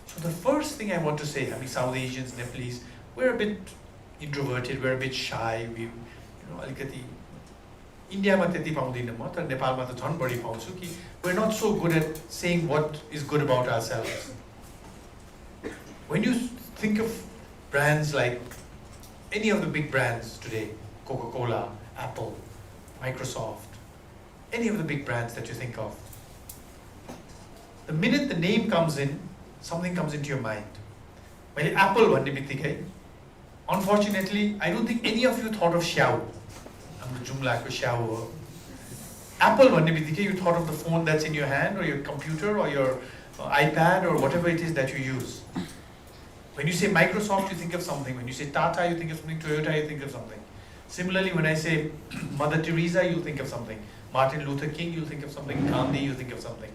So the first thing I want to say, I mean, South Asians, Nepalese, we're a bit introverted, we're a bit shy. We, अलिकति इन्डियामा त्यति पाउँदिनँ म, तर नेपालमा त झन् बढी पाउँछु कि we're not so good at saying what is good about ourselves. When you think of brands like any of the big brands today, Coca-Cola, Apple, Microsoft, any of the big brands that you think of, the minute the name comes in, something comes into your mind. Well, Apple भन्ने बित्तिकै, unfortunately, I don't think any of you thought of Xiao. हाम्रो जुम्लाको Xiao हो. Apple भन्ने बित्तिकै, you thought of the phone that's in your hand, or your computer, or your iPad, or whatever it is that you use. When you say Microsoft, you think of something. When you say Tata, you think of something. Toyota, you think of something. Similarly, when I say Mother Teresa, you think of something. Martin Luther King, you think of something. Gandhi, you think of something.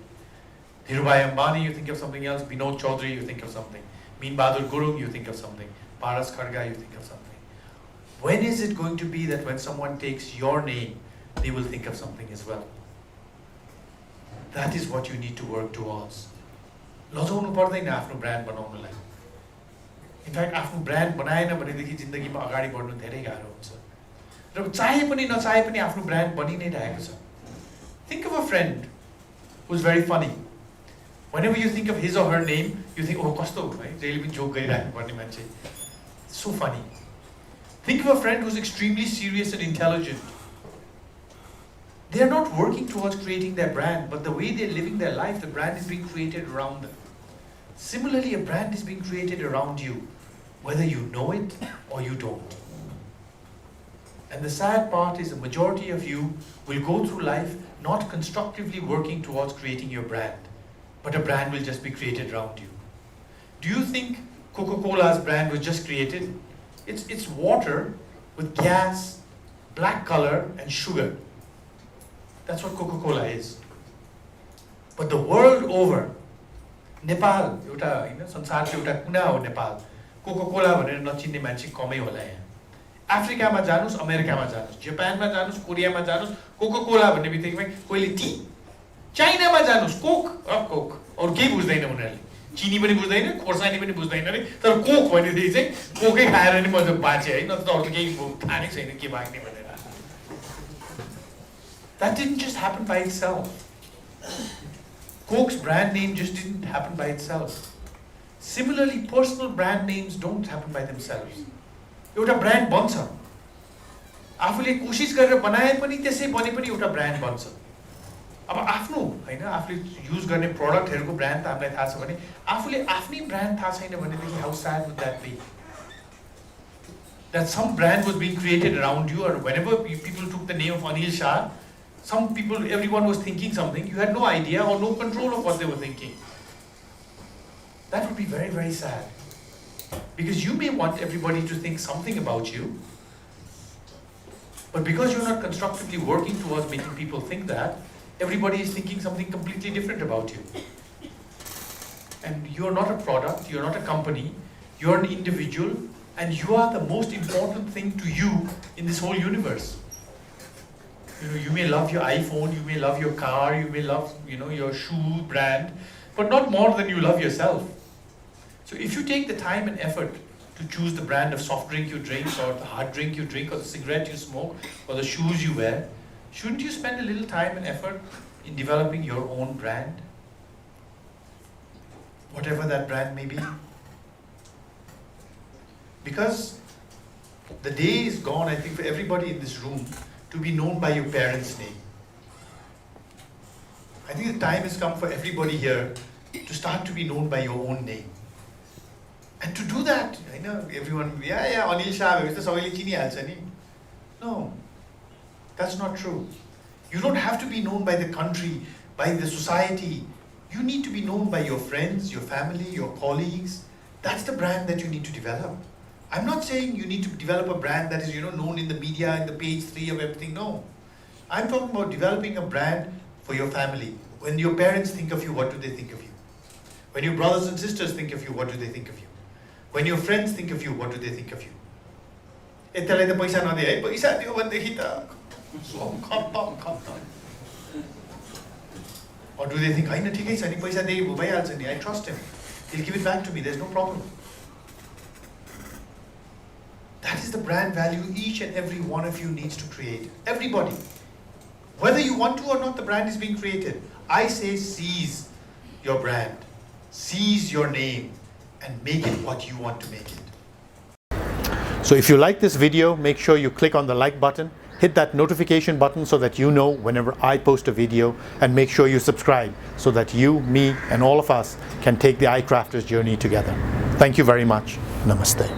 Dhirubhai Ambani, you think of something else. Binod Chaudhary, you think of something. Meen Bahadur Gurung, you think of something. Paras Kharga, you think of something. When is it going to be that when someone takes your name, they will think of something as well? That is what you need to work towards. लजाउनु पर्दैन आफ्नो brand बनाउनलाई. In fact आफ्नो brand बनाएन भनेदेखि जिन्दगीमा अगाडि बढ्नु धेरै गाह्रो हुन्छ. र चाहे पनि नचाहे पनि आफ्नो ब्रान्ड बनि नै रहेको छ. Think of a friend who's very funny. Whenever you think of his or her name, you think, oh, कस्तो है, जहिले पनि जोक गरिराख्नु पर्ने मान्छे. So funny. Think of a friend who's extremely serious and intelligent. They are not working towards creating their brand, but the way they're living their life, the brand is being created around them. Similarly, a brand is being created around you, whether you know it or you don't. And the sad part is the majority of you will go through life not constructively working towards creating your brand, but a brand will just be created around you. Do you think Coca-Cola's brand was just created? It's water with gas, black color, and sugar. That's what Coca-Cola is. But the world over, Nepal, संसारको एउटा कुना हो Nepal. Coca-Cola भनेर नचिन्ने मान्छे कमै होला यहाँ. अफ्रिकामा जानुस्, अमेरिकामा जानुस्, जापानमा जानुस्, कोरियामा जानुस्, Coca-Cola भन्ने बित्तिकै कोहीले टी. चाइनामा जानुस्, कोक, अरु केही बुझ्दैन उनीहरूले. चिनी पनि बुझ्दैन, खोर्सानी पनि बुझ्दैन रे, तर कोक भनेदेखि चाहिँ कोकै खाएर नि म त बाँचे है, नत्र अरु केही थाहा नै छैन के बाँच्ने भनेर. That didn't just happen by itself. Coke's brand name just didn't happen by itself. Similarly, personal brand names don't happen by themselves. एउटा ब्रान्ड बन्छ. आफूले कोशिश गरेर बनाए पनि त्यसै बने पनि एउटा ब्रान्ड बन्छ. अब आफ्नो हैन आफूले युज गर्ने प्रोडक्टहरुको ब्रान्ड त हामीलाई थाहा छ भने आफूले आफ्नै ब्रान्ड थाहा छैन भनेदेखि how sad would that be? That some brand was being created around you, or whenever people took the name of Anil Shah, some people, everyone was thinking something, you had no idea or no control of what they were thinking. That would be very, very sad. Because you may want everybody to think something about you, but because you're not constructively working towards making people think that, everybody is thinking something completely different about you. And you're not a product, you're not a company, you're an individual, and you are the most important thing to you in this whole universe. You may love your iPhone, you may love your car, you may love your shoe brand, but not more than you love yourself. So if you take the time and effort to choose the brand of soft drink you drink, or the hard drink you drink, or the cigarette you smoke, or the shoes you wear, shouldn't you spend a little time and effort in developing your own brand? Whatever that brand may be. Because the day is gone, I think, for everybody in this room to be known by your parents' name. I think the time has come for everybody here to start to be known by your own name. And to do that, I know everyone, Anil Shah, no, that's not true. You don't have to be known by the country, by the society. You need to be known by your friends, your family, your colleagues. That's the brand that you need to develop. I'm not saying you need to develop a brand that is, known in the media, in the page 3 of everything. No. I'm talking about developing a brand for your family. When your parents think of you, what do they think of you? When your brothers and sisters think of you, what do they think of you? When your friends think of you, what do they think of you? Or do they think, I trust him. He'll give it back to me. There's no problem. That is the brand value each and every one of you needs to create. Everybody. Whether you want to or not, the brand is being created. I say seize your brand. Seize your name and make it what you want to make it. So if you like this video, make sure you click on the like button, hit that notification button so that you know whenever I post a video, and make sure you subscribe so that you, me, and all of us can take the iCrafters journey together. Thank you very much. Namaste.